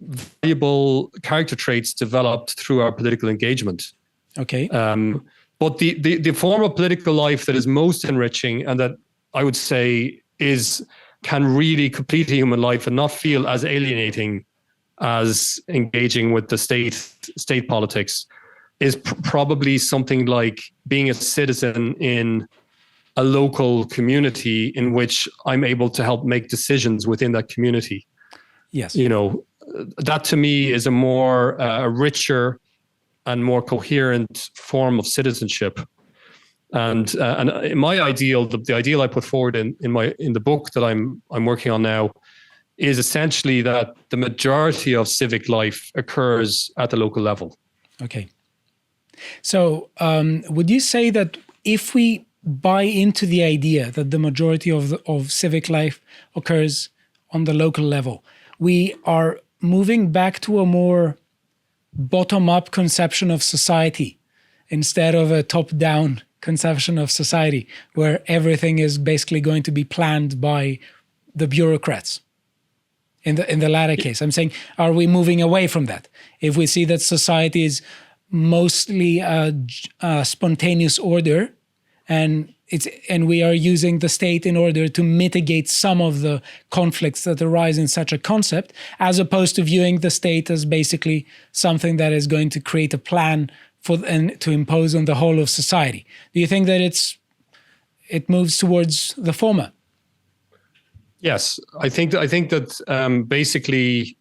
valuable character traits developed through our political engagement. Okay. But the form of political life that is most enriching, and that I would say can really complete a human life and not feel as alienating as engaging with the state politics, is probably something like being a citizen in a local community in which I'm able to help make decisions within that community. Yes. That to me is a richer and more coherent form of citizenship. And my ideal, the ideal I put forward in the book that I'm working on now, is essentially that the majority of civic life occurs at the local level. Okay. So would you say that if we buy into the idea that the majority of civic life occurs on the local level, we are moving back to a more bottom-up conception of society instead of a top-down conception of society, where everything is basically going to be planned by the bureaucrats? in the latter case? I'm saying, are we moving away from that? If we see that society is mostly a spontaneous order, and we are using the state in order to mitigate some of the conflicts that arise in such a concept, as opposed to viewing the state as basically something that is going to create a plan and to impose on the whole of society. Do you think that it moves towards the former? Yes, I think that basically,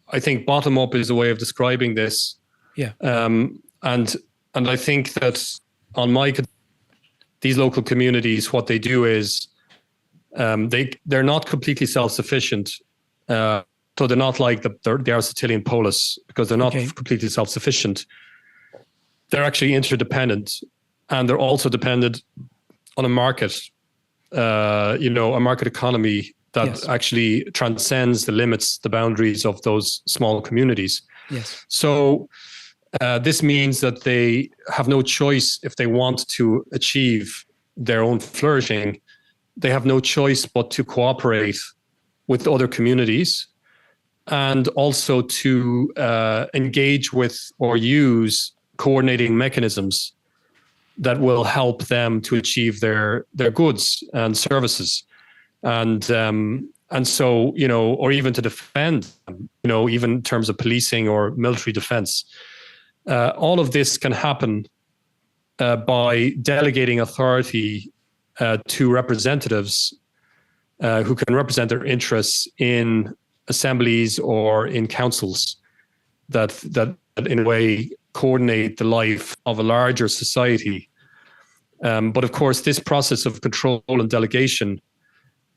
I think bottom up is a way of describing this. Yeah. And I think that these local communities, what they do is they're not completely self-sufficient. So they're not like the Aristotelian polis, because they're not completely self-sufficient. They're actually interdependent, and they're also dependent on a market, a market economy that actually transcends the limits, the boundaries of those small communities. Yes. So this means that they have no choice if they want to achieve their own flourishing. They have no choice but to cooperate with other communities, and also to engage with or use coordinating mechanisms that will help them to achieve their goods and services. And so, or even to defend them, even in terms of policing or military defense. All of this can happen by delegating authority to representatives who can represent their interests in assemblies or in councils that in a way coordinate the life of a larger society. But of course, this process of control and delegation,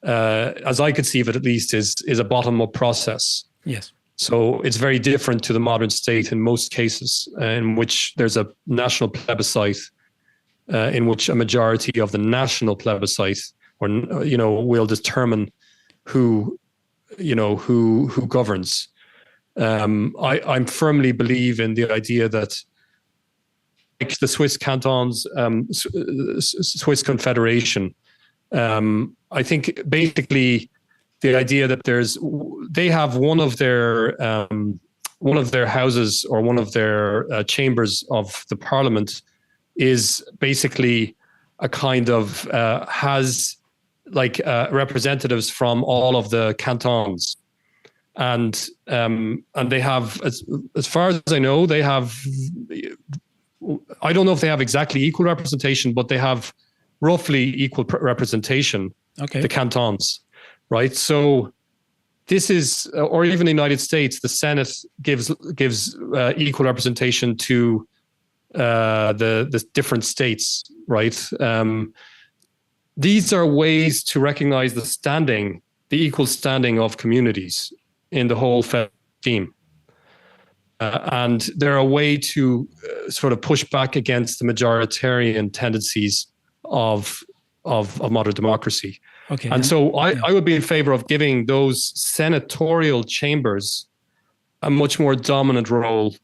as I conceive it at least, is a bottom-up process. Yes. So it's very different to the modern state in most cases, in which there's a national plebiscite, in which a majority of the national plebiscite, will determine who governs. I firmly believe in the idea that, like the Swiss cantons, Swiss Confederation, I think basically the idea that they have one of their houses or one of their chambers of the parliament is basically a kind of has like representatives from all of the cantons. And they have, as far as I know, they have, I don't know if they have exactly equal representation, but they have roughly equal representation, the cantons, right? So this is, or even in the United States, the Senate gives equal representation to the different states, right? These are ways to recognize the equal standing of communities in the whole theme. And they're a way to sort of push back against the majoritarian tendencies of modern democracy. Okay. And so I would be in favor of giving those senatorial chambers a much more dominant role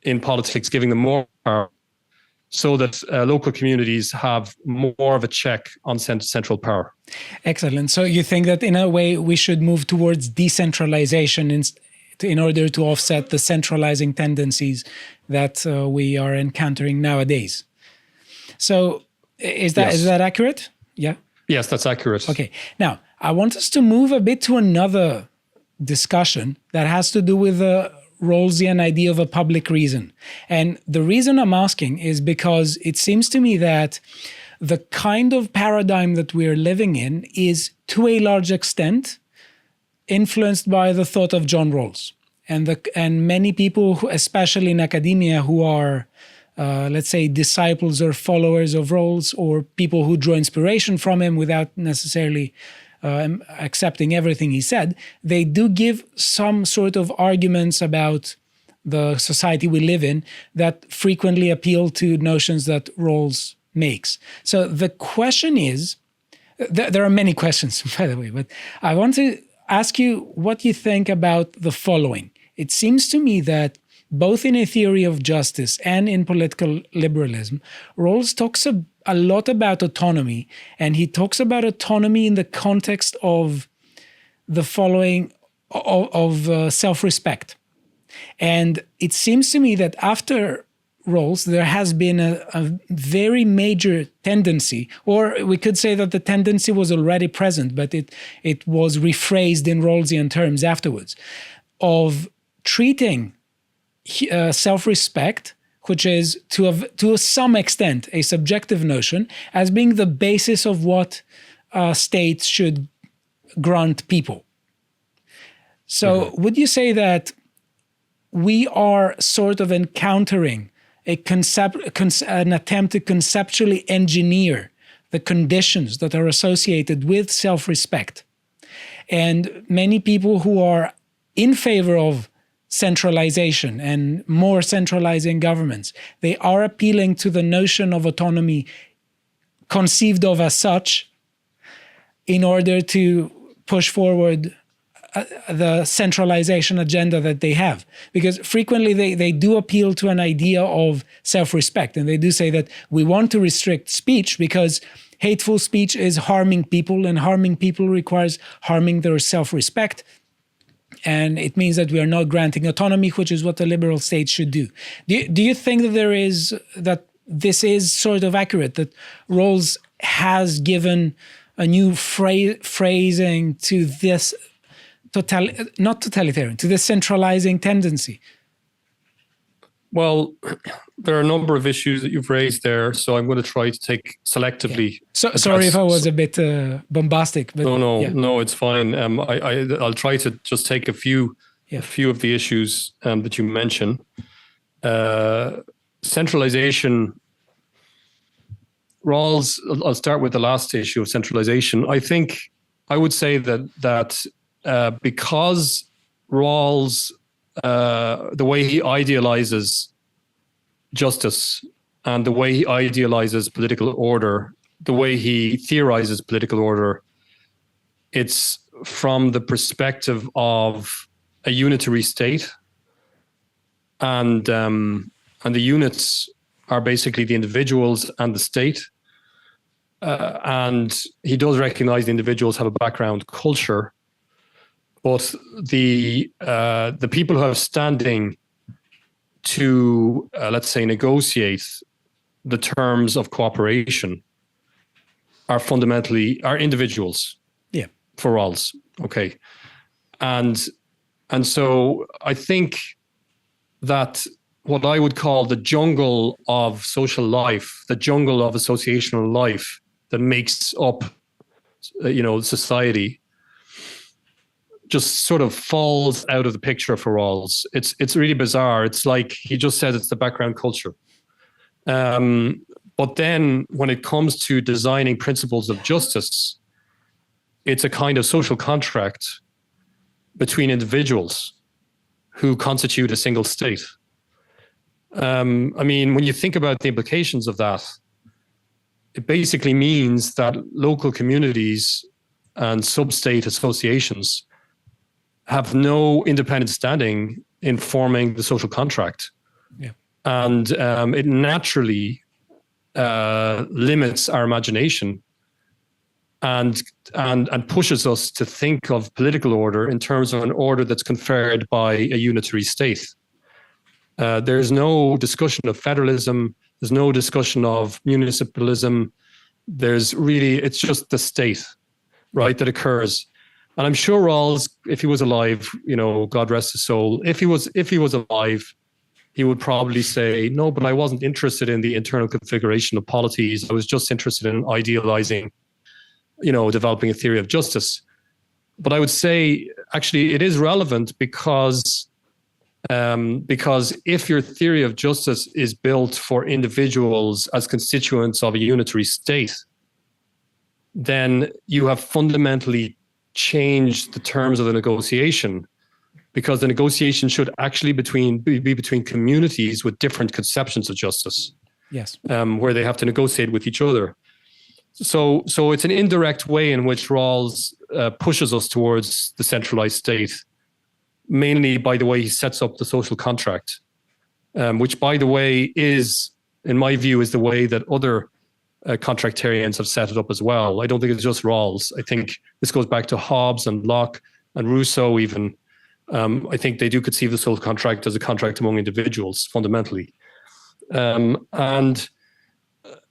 in politics, giving them more power, so that local communities have more of a check on central power. Excellent. So you think that in a way we should move towards decentralization in order to offset the centralizing tendencies that we are encountering nowadays. So is that accurate? Yeah. Yes, that's accurate. Okay. Now, I want us to move a bit to another discussion that has to do with the Rawlsian idea of a public reason. And the reason I'm asking is because it seems to me that the kind of paradigm that we're living in is, to a large extent, influenced by the thought of John Rawls. And many people, especially in academia, who are, let's say, disciples or followers of Rawls, or people who draw inspiration from him without necessarily accepting everything he said, they do give some sort of arguments about the society we live in that frequently appeal to notions that Rawls makes. So the question is, there are many questions, by the way, but I want to ask you what you think about the following. It seems to me that both in a theory of justice and in political liberalism, Rawls talks a lot about autonomy, and he talks about autonomy in the context of the following of self-respect. And it seems to me that after Rawls, there has been a very major tendency, or we could say that the tendency was already present, but it was rephrased in Rawlsian terms afterwards, of treating self-respect, which is to some extent a subjective notion, as being the basis of what states should grant people. So would you say that we are sort of encountering an attempt to conceptually engineer the conditions that are associated with self-respect? And many people who are in favor of centralization and more centralizing governments, they are appealing to the notion of autonomy conceived of as such in order to push forward the centralization agenda that they have. Because frequently they do appeal to an idea of self-respect, and they do say that we want to restrict speech because hateful speech is harming people, and harming people requires harming their self-respect. And it means that we are not granting autonomy, which is what the liberal state should do. Do you think that this is sort of accurate, that Rawls has given a new phrasing to this not totalitarian, to this centralizing tendency? Well, there are a number of issues that you've raised there, so I'm going to try to take selectively. Yeah. Sorry if I was a bit bombastic, but no, it's fine. I'll try to just take a few of the issues that you mentioned. Centralization. Rawls. I'll start with the last issue of centralization. I would say that because Rawls, the way he idealizes justice and the way he idealizes political order, the way he theorizes political order, it's from the perspective of a unitary state, and the units are basically the individuals and the state. And he does recognize the individuals have a background culture, but the people who have standing to, let's say, negotiate the terms of cooperation are individuals. Yeah. For Rawls. Okay. And so I think that what I would call the jungle of social life, the jungle of associational life that makes up, society, just sort of falls out of the picture for Rawls. It's really bizarre. It's like he just says it's the background culture. But then when it comes to designing principles of justice, it's a kind of social contract between individuals who constitute a single state. When you think about the implications of that, it basically means that local communities and sub-state associations have no independent standing in forming the social contract. Yeah. And it naturally limits our imagination and pushes us to think of political order in terms of an order that's conferred by a unitary state. There's no discussion of federalism. There's no discussion of municipalism. It's just the state, right, that occurs. And I'm sure Rawls, if he was alive, God rest his soul, if he was alive, he would probably say, no, but I wasn't interested in the internal configuration of polities. I was just interested in idealizing, developing a theory of justice. But I would say, actually, it is relevant because if your theory of justice is built for individuals as constituents of a unitary state, then you have fundamentally changed the terms of the negotiation, because the negotiation should actually be between communities with different conceptions of justice. Yes. Where they have to negotiate with each other. So it's an indirect way in which Rawls pushes us towards the centralized state, mainly by the way he sets up the social contract, which, by the way, is, in my view, is the way that other contractarians have set it up as well. I don't think it's just Rawls. I think this goes back to Hobbes and Locke and Rousseau even. I think they do conceive the social contract as a contract among individuals fundamentally. And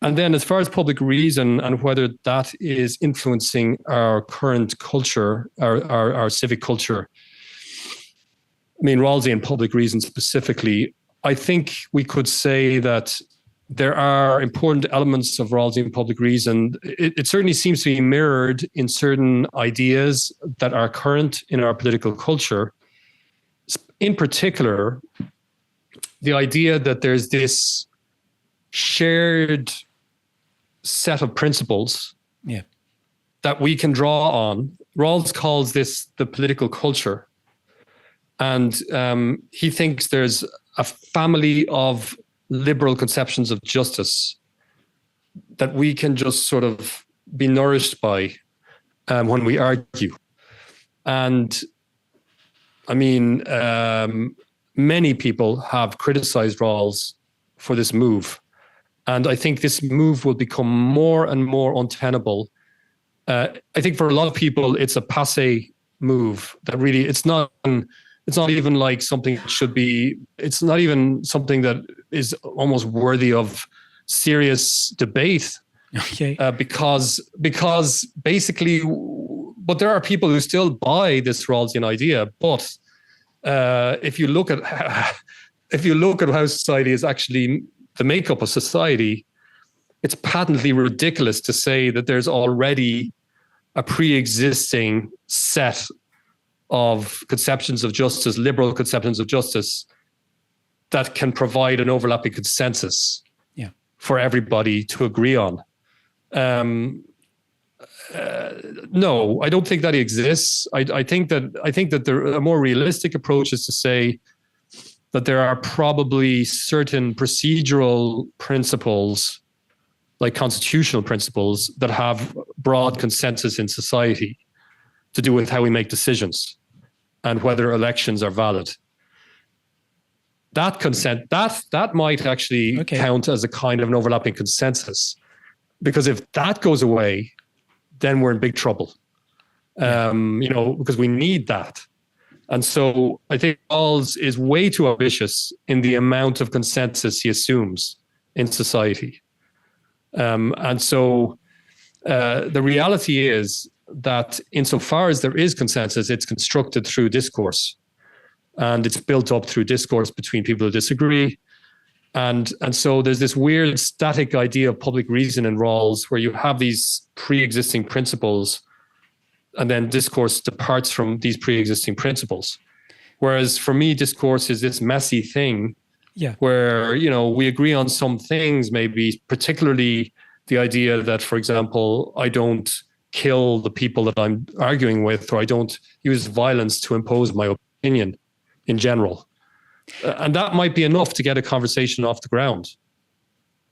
then as far as public reason and whether that is influencing our current culture, our civic culture, I mean, Rawlsian public reason specifically, I think we could say that there are important elements of Rawlsian public reason. It certainly seems to be mirrored in certain ideas that are current in our political culture. In particular, the idea that there's this shared set of principles that we can draw on. Rawls calls this the political culture. And he thinks there's a family of liberal conceptions of justice that we can just sort of be nourished by when we argue. And I mean, many people have criticized Rawls for this move. And I think this move will become more and more untenable. I think for a lot of people, it's a passé move that really, it's not even like something that should be, it's not even something that is almost worthy of serious debate. Okay. Because basically, but there are people who still buy this Rawlsian idea. But if you look at how society is actually, the makeup of society, it's patently ridiculous to say that there's already a pre-existing set of conceptions of justice, liberal conceptions of justice, that can provide an overlapping consensus for everybody to agree on. No, I don't think that exists. I think that a more realistic approach is to say that there are probably certain procedural principles, like constitutional principles, that have broad consensus in society to do with how we make decisions and whether elections are valid. That consent, that might actually count as a kind of an overlapping consensus, because if that goes away, then we're in big trouble. Because we need that. And so I think Rawls is way too ambitious in the amount of consensus he assumes in society. And so the reality is that insofar as there is consensus, it's constructed through discourse. And it's built up through discourse between people who disagree. And so there's this weird static idea of public reason in Rawls, where you have these pre-existing principles and then discourse departs from these pre-existing principles. Whereas for me, discourse is this messy thing where, we agree on some things, maybe particularly the idea that, for example, I don't kill the people that I'm arguing with, or I don't use violence to impose my opinion in general. And that might be enough to get a conversation off the ground.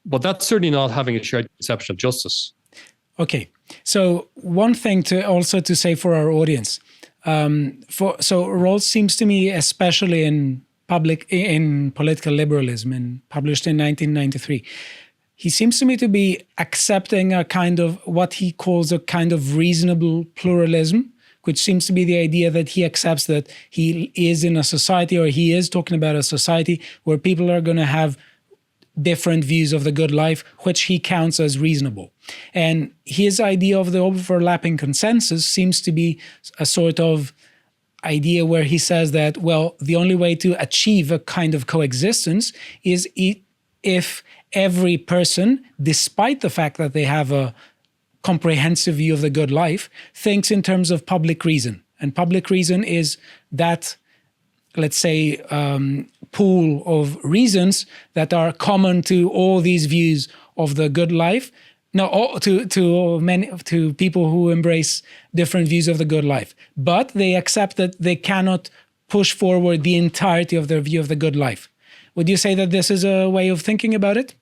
But that's certainly not having a shared conception of justice. Okay. So one thing to say for our audience, so Rawls seems to me, especially in political liberalism, and published in 1993, he seems to me to be accepting a kind of what he calls a kind of reasonable pluralism, which seems to be the idea that he accepts that he is in a society, or he is talking about a society where people are going to have different views of the good life, which he counts as reasonable. And his idea of the overlapping consensus seems to be a sort of idea where he says that, well, the only way to achieve a kind of coexistence is if every person, despite the fact that they have a comprehensive view of the good life, thinks in terms of public reason. And public reason is that, let's say, pool of reasons that are common to all these views of the good life. No, to people who embrace different views of the good life. But they accept that they cannot push forward the entirety of their view of the good life. Would you say that this is a way of thinking about it?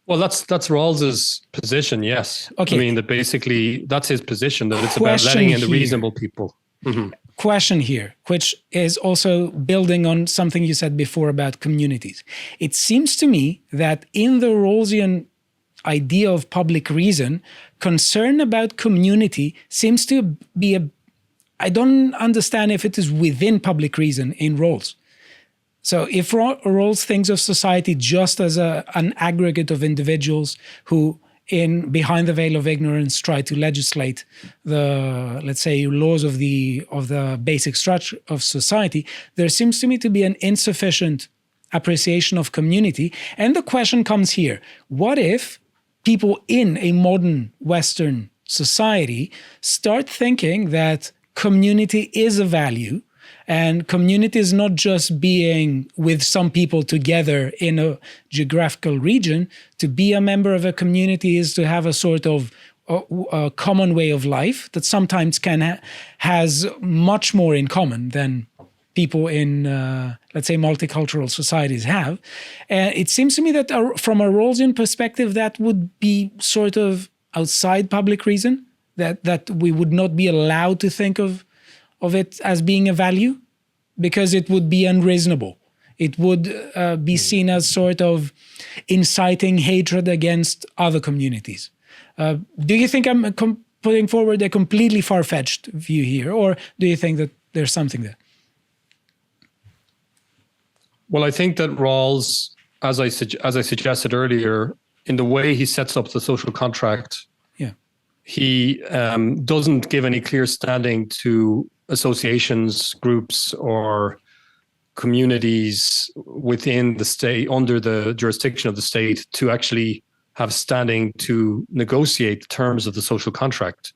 Well, that's Rawls's position, yes. Okay. I mean, that basically that's his position, that it's about letting in the reasonable people. Mm-hmm. Question here, which is also building on something you said before about communities. It seems to me that in the Rawlsian idea of public reason, concern about community seems to be I don't understand if it is within public reason in Rawls. So if Rawls thinks of society just as an aggregate of individuals who, behind the veil of ignorance, try to legislate the, let's say, laws of the basic structure of society, there seems to me to be an insufficient appreciation of community. And the question comes here: what if people in a modern Western society start thinking that community is a value, and community is not just being with some people together in a geographical region? To be a member of a community is to have a sort of a common way of life that sometimes has much more in common than people in, let's say, multicultural societies have. And it seems to me that from a Rawlsian perspective, that would be sort of outside public reason, that we would not be allowed to think of it as being a value, because it would be unreasonable. It would be seen as sort of inciting hatred against other communities. Do you think I'm putting forward a completely far-fetched view here, or do you think that there's something there? Well, I think that Rawls, as I suggested earlier, in the way he sets up the social contract, he doesn't give any clear standing to associations, groups, or communities within the state, under the jurisdiction of the state, to actually have standing to negotiate the terms of the social contract,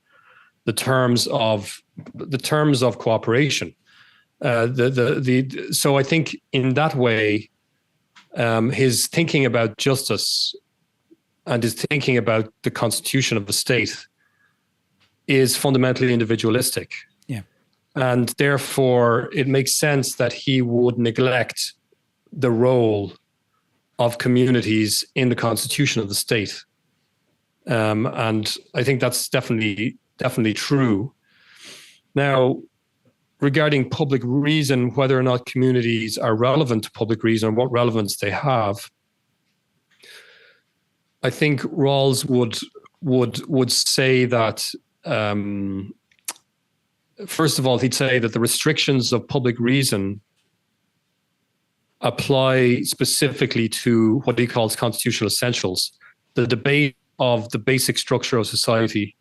the terms of cooperation. So I think in that way, his thinking about justice and his thinking about the constitution of the state is fundamentally individualistic. Yeah. And therefore, it makes sense that he would neglect the role of communities in the constitution of the state. And I think that's definitely true. Now, regarding public reason, whether or not communities are relevant to public reason and what relevance they have, I think Rawls would say that, first of all, he'd say that the restrictions of public reason apply specifically to what he calls constitutional essentials, the debate of the basic structure of society,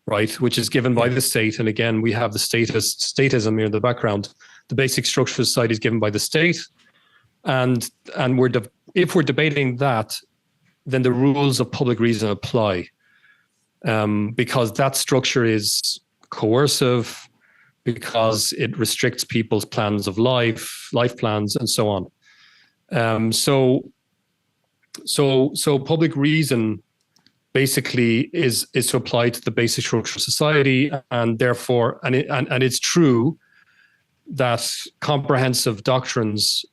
right, which is given by the state. And again, we have the statism here in the background. The basic structure of society is given by the state. And if we're debating that, then the rules of public reason apply, because that structure is coercive, because it restricts people's plans of life plans, and so on. So public reason basically is to apply to the basic structure of society, and therefore, and it's true that comprehensive doctrines,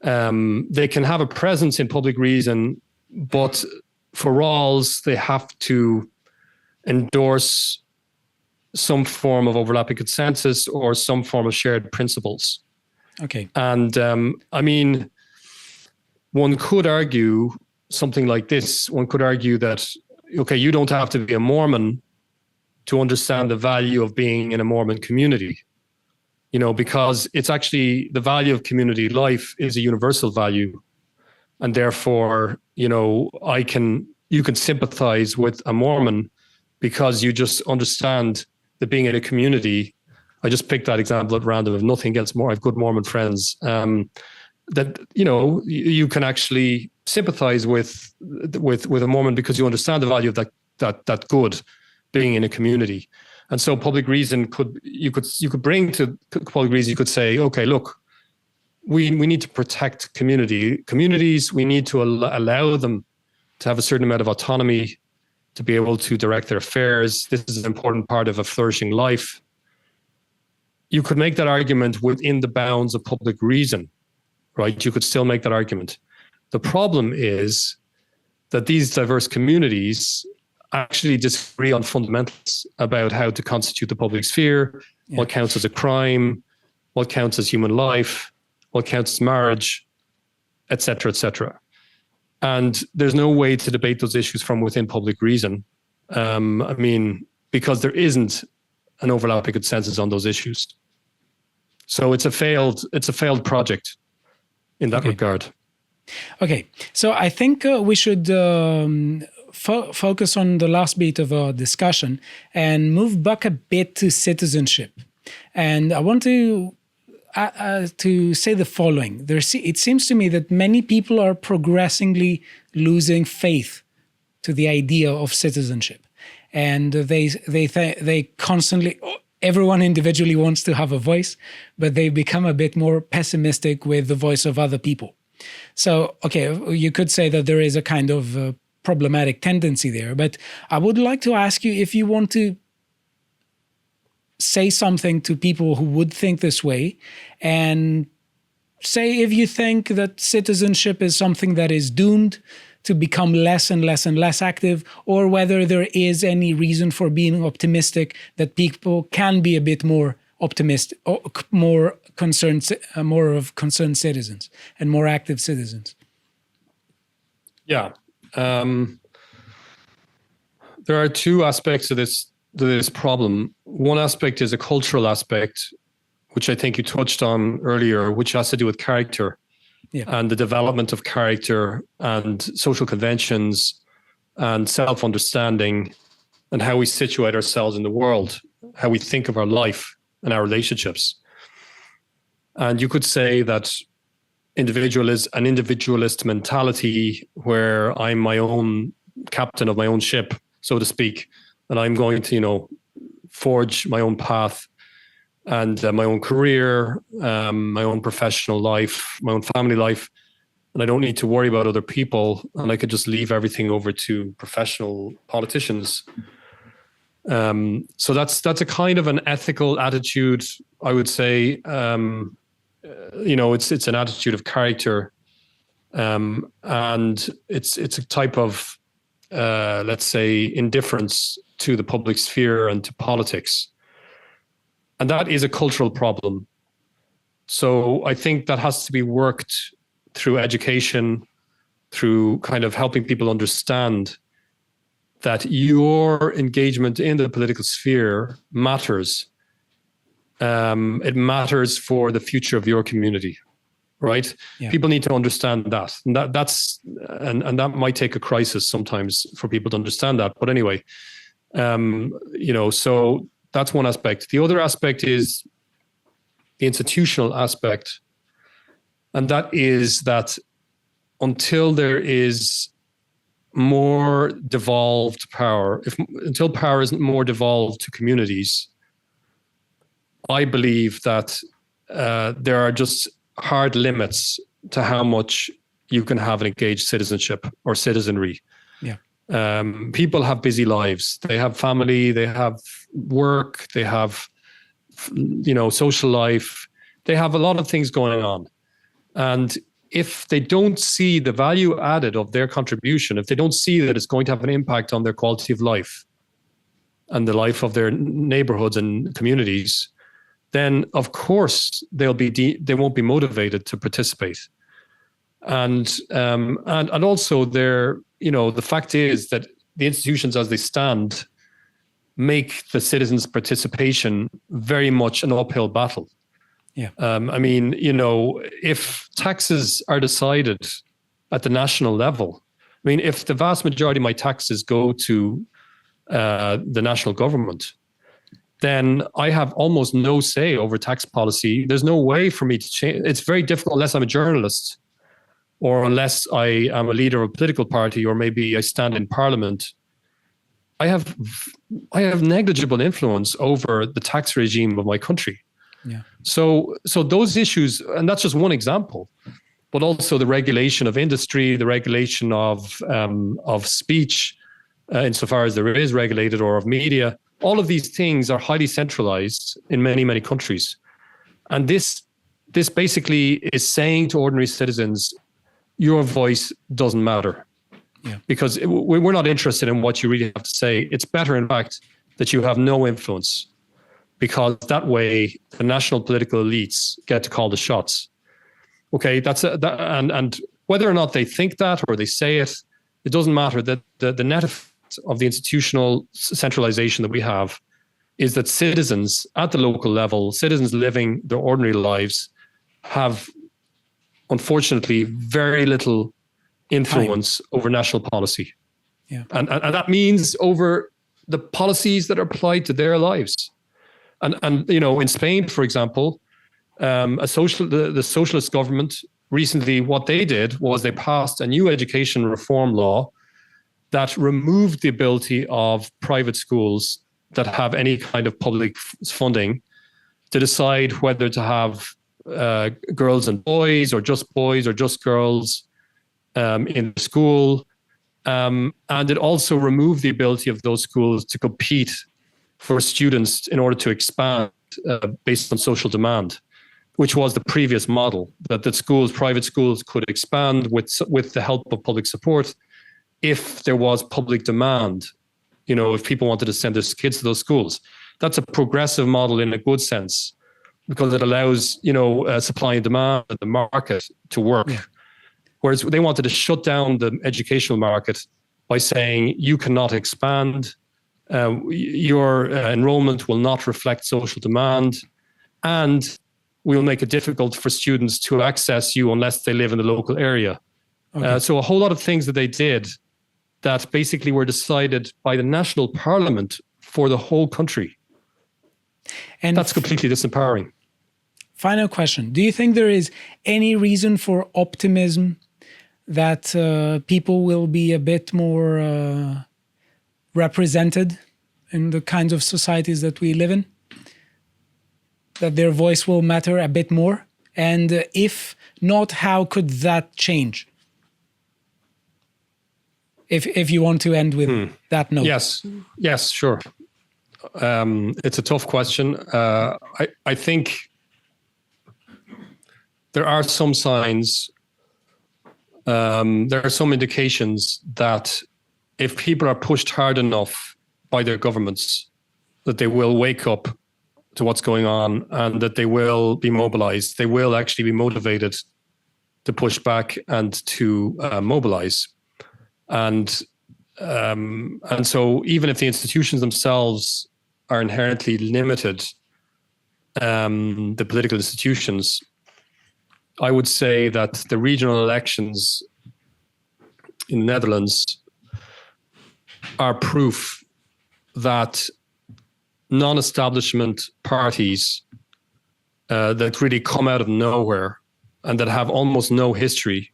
they can have a presence in public reason, but for Rawls, they have to endorse some form of overlapping consensus or some form of shared principles. Okay. And I mean, one could argue something like this. One could argue that, okay, you don't have to be a Mormon to understand the value of being in a Mormon community, because it's actually the value of community life is a universal value. And therefore, you can sympathize with a Mormon because you just understand that being in a community. I just picked that example at random. If nothing else more, I have good Mormon friends, that, you can actually sympathize with a Mormon because you understand the value of that good being in a community. And so public reason you could bring to public reason, you could say, okay, look, we need to protect communities. We need to allow them to have a certain amount of autonomy to be able to direct their affairs. This is an important part of a flourishing life. You could make that argument within the bounds of public reason, right? You could still make that argument. The problem is that these diverse communities actually disagree on fundamentals about how to constitute the public sphere, what counts as a crime, what counts as human life, what counts as marriage, et cetera, et cetera. And there's no way to debate those issues from within public reason. Because there isn't an overlapping consensus on those issues. So it's a failed project in that regard. Okay, so I think we should focus on the last bit of our discussion and move back a bit to citizenship. And I want to say the following. It seems to me that many people are progressively losing faith to the idea of citizenship. And they constantly, everyone individually wants to have a voice, but they become a bit more pessimistic with the voice of other people. So, okay, you could say that there is a kind of problematic tendency there, but I would like to ask you if you want to say something to people who would think this way, and say if you think that citizenship is something that is doomed to become less and less and less active, or whether there is any reason for being optimistic that people can be a bit more optimistic, or more of concerned citizens and more active citizens. Yeah, there are two aspects to this problem. One aspect is a cultural aspect, which I think you touched on earlier, which has to do with character. Yeah. And the development of character and social conventions and self-understanding and how we situate ourselves in the world, how we think of our life and our relationships. And you could say that an individualist mentality where I'm my own captain of my own ship, so to speak, and I'm going to, forge my own path and my own career, my own professional life, my own family life. And I don't need to worry about other people. And I could just leave everything over to professional politicians. So that's a kind of an ethical attitude, I would say. It's an attitude of character. And it's a type of, let's say, indifference to the public sphere and to politics. And that is a cultural problem. So I think that has to be worked through education, through kind of helping people understand that your engagement in the political sphere matters. It matters for the future of your community, right? Yeah. People need to understand that. And that might take a crisis sometimes for people to understand that. But anyway, so that's one aspect. The other aspect is the institutional aspect. And that is that until there is more devolved power, until power is more devolved to communities, I believe that there are just hard limits to how much you can have an engaged citizenship or citizenry. Yeah. People have busy lives. They have family, they have work, they have, social life. They have a lot of things going on. And if they don't see the value added of their contribution, if they don't see that it's going to have an impact on their quality of life and the life of their neighborhoods and communities, then of course they won't be motivated to participate. And also the fact is that the institutions as they stand make the citizens' participation very much an uphill battle. Yeah. If taxes are decided at the national level, if the vast majority of my taxes go to the national government, then I have almost no say over tax policy. There's no way for me to change. It's very difficult unless I'm a journalist or unless I am a leader of a political party, or maybe I stand in parliament. I have negligible influence over the tax regime of my country. Yeah. So those issues, and that's just one example, but also the regulation of industry, the regulation of speech, insofar as there is regulated, or of media. All of these things are highly centralized in many, many countries. And this basically is saying to ordinary citizens, your voice doesn't matter. Yeah. Because we're not interested in what you really have to say. It's better, in fact, that you have no influence, because that way the national political elites get to call the shots. Okay, and whether or not they think that or they say it, it doesn't matter. That the net effect of the institutional centralization that we have is that citizens at the local level, citizens living their ordinary lives, have unfortunately very little influence over national policy. Yeah. And that means over the policies that are applied to their lives. And you know, in Spain, for example, the socialist government recently, what they did was they passed a new education reform law that removed the ability of private schools that have any kind of public funding to decide whether to have girls and boys or just girls in school. And it also removed the ability of those schools to compete for students in order to expand based on social demand, which was the previous model, that private schools could expand with the help of public support if there was public demand, you know, if people wanted to send their kids to those schools. That's a progressive model in a good sense, because it allows, you know, supply and demand and the market to work. Yeah. Whereas they wanted to shut down the educational market by saying you cannot expand, your enrollment will not reflect social demand, and we will make it difficult for students to access you unless they live in the local area. Okay. So a whole lot of things that they did that basically were decided by the national parliament for the whole country. And that's completely disempowering. Final question. Do you think there is any reason for optimism that people will be a bit more represented in the kinds of societies that we live in? That their voice will matter a bit more? And if not, how could that change? If you want to end with that note. Yes, sure. It's a tough question. I think there are some signs, there are some indications that if people are pushed hard enough by their governments, that they will wake up to what's going on and that they will be mobilized. They will actually be motivated to push back and to mobilize. And so even if the institutions themselves are inherently limited, the political institutions, I would say that the regional elections in the Netherlands are proof that non-establishment parties that really come out of nowhere and that have almost no history.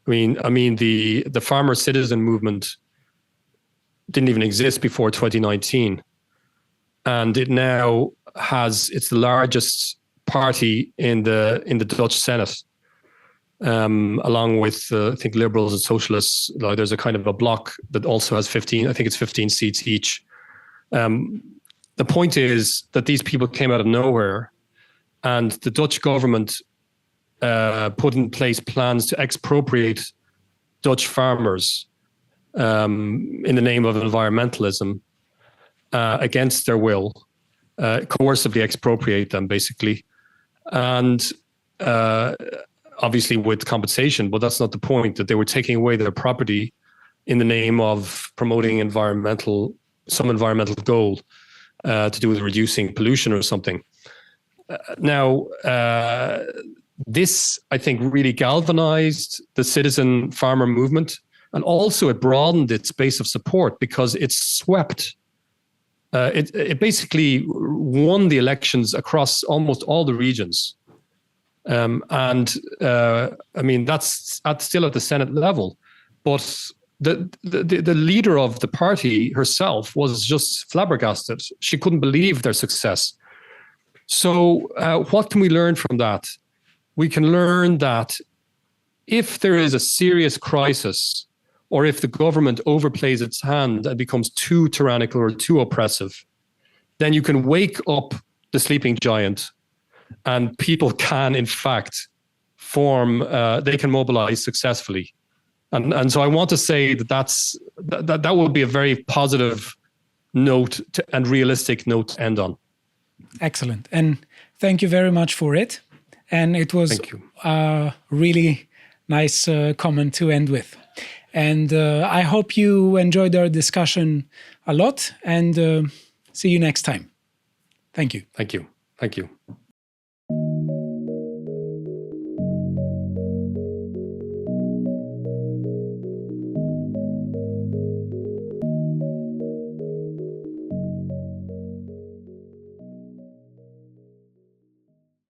I mean, the farmer citizen movement didn't even exist before 2019, and it now it's the largest party in the Dutch Senate, along with I think liberals and socialists. There's a kind of a bloc that also has 15 seats each. The point is that these people came out of nowhere, and the Dutch government put in place plans to expropriate Dutch farmers in the name of environmentalism against their will, coercively expropriate them, basically. And obviously with compensation, but that's not the point, that they were taking away their property in the name of promoting some environmental goal to do with reducing pollution or something. Now, this, I think, really galvanized the citizen farmer movement, and also it broadened its base of support because it swept. It basically won the elections across almost all the regions. I mean, that's still at the Senate level, but the leader of the party herself was just flabbergasted. She couldn't believe their success. So what can we learn from that? We can learn that if there is a serious crisis, or if the government overplays its hand and becomes too tyrannical or too oppressive, then you can wake up the sleeping giant, and people can, in fact, they can mobilize successfully. And so I want to say that would be a very positive note and realistic note to end on. Excellent. And thank you very much for it. And it was a really nice comment to end with. And I hope you enjoyed our discussion a lot, and see you next time. Thank you. Thank you. Thank you.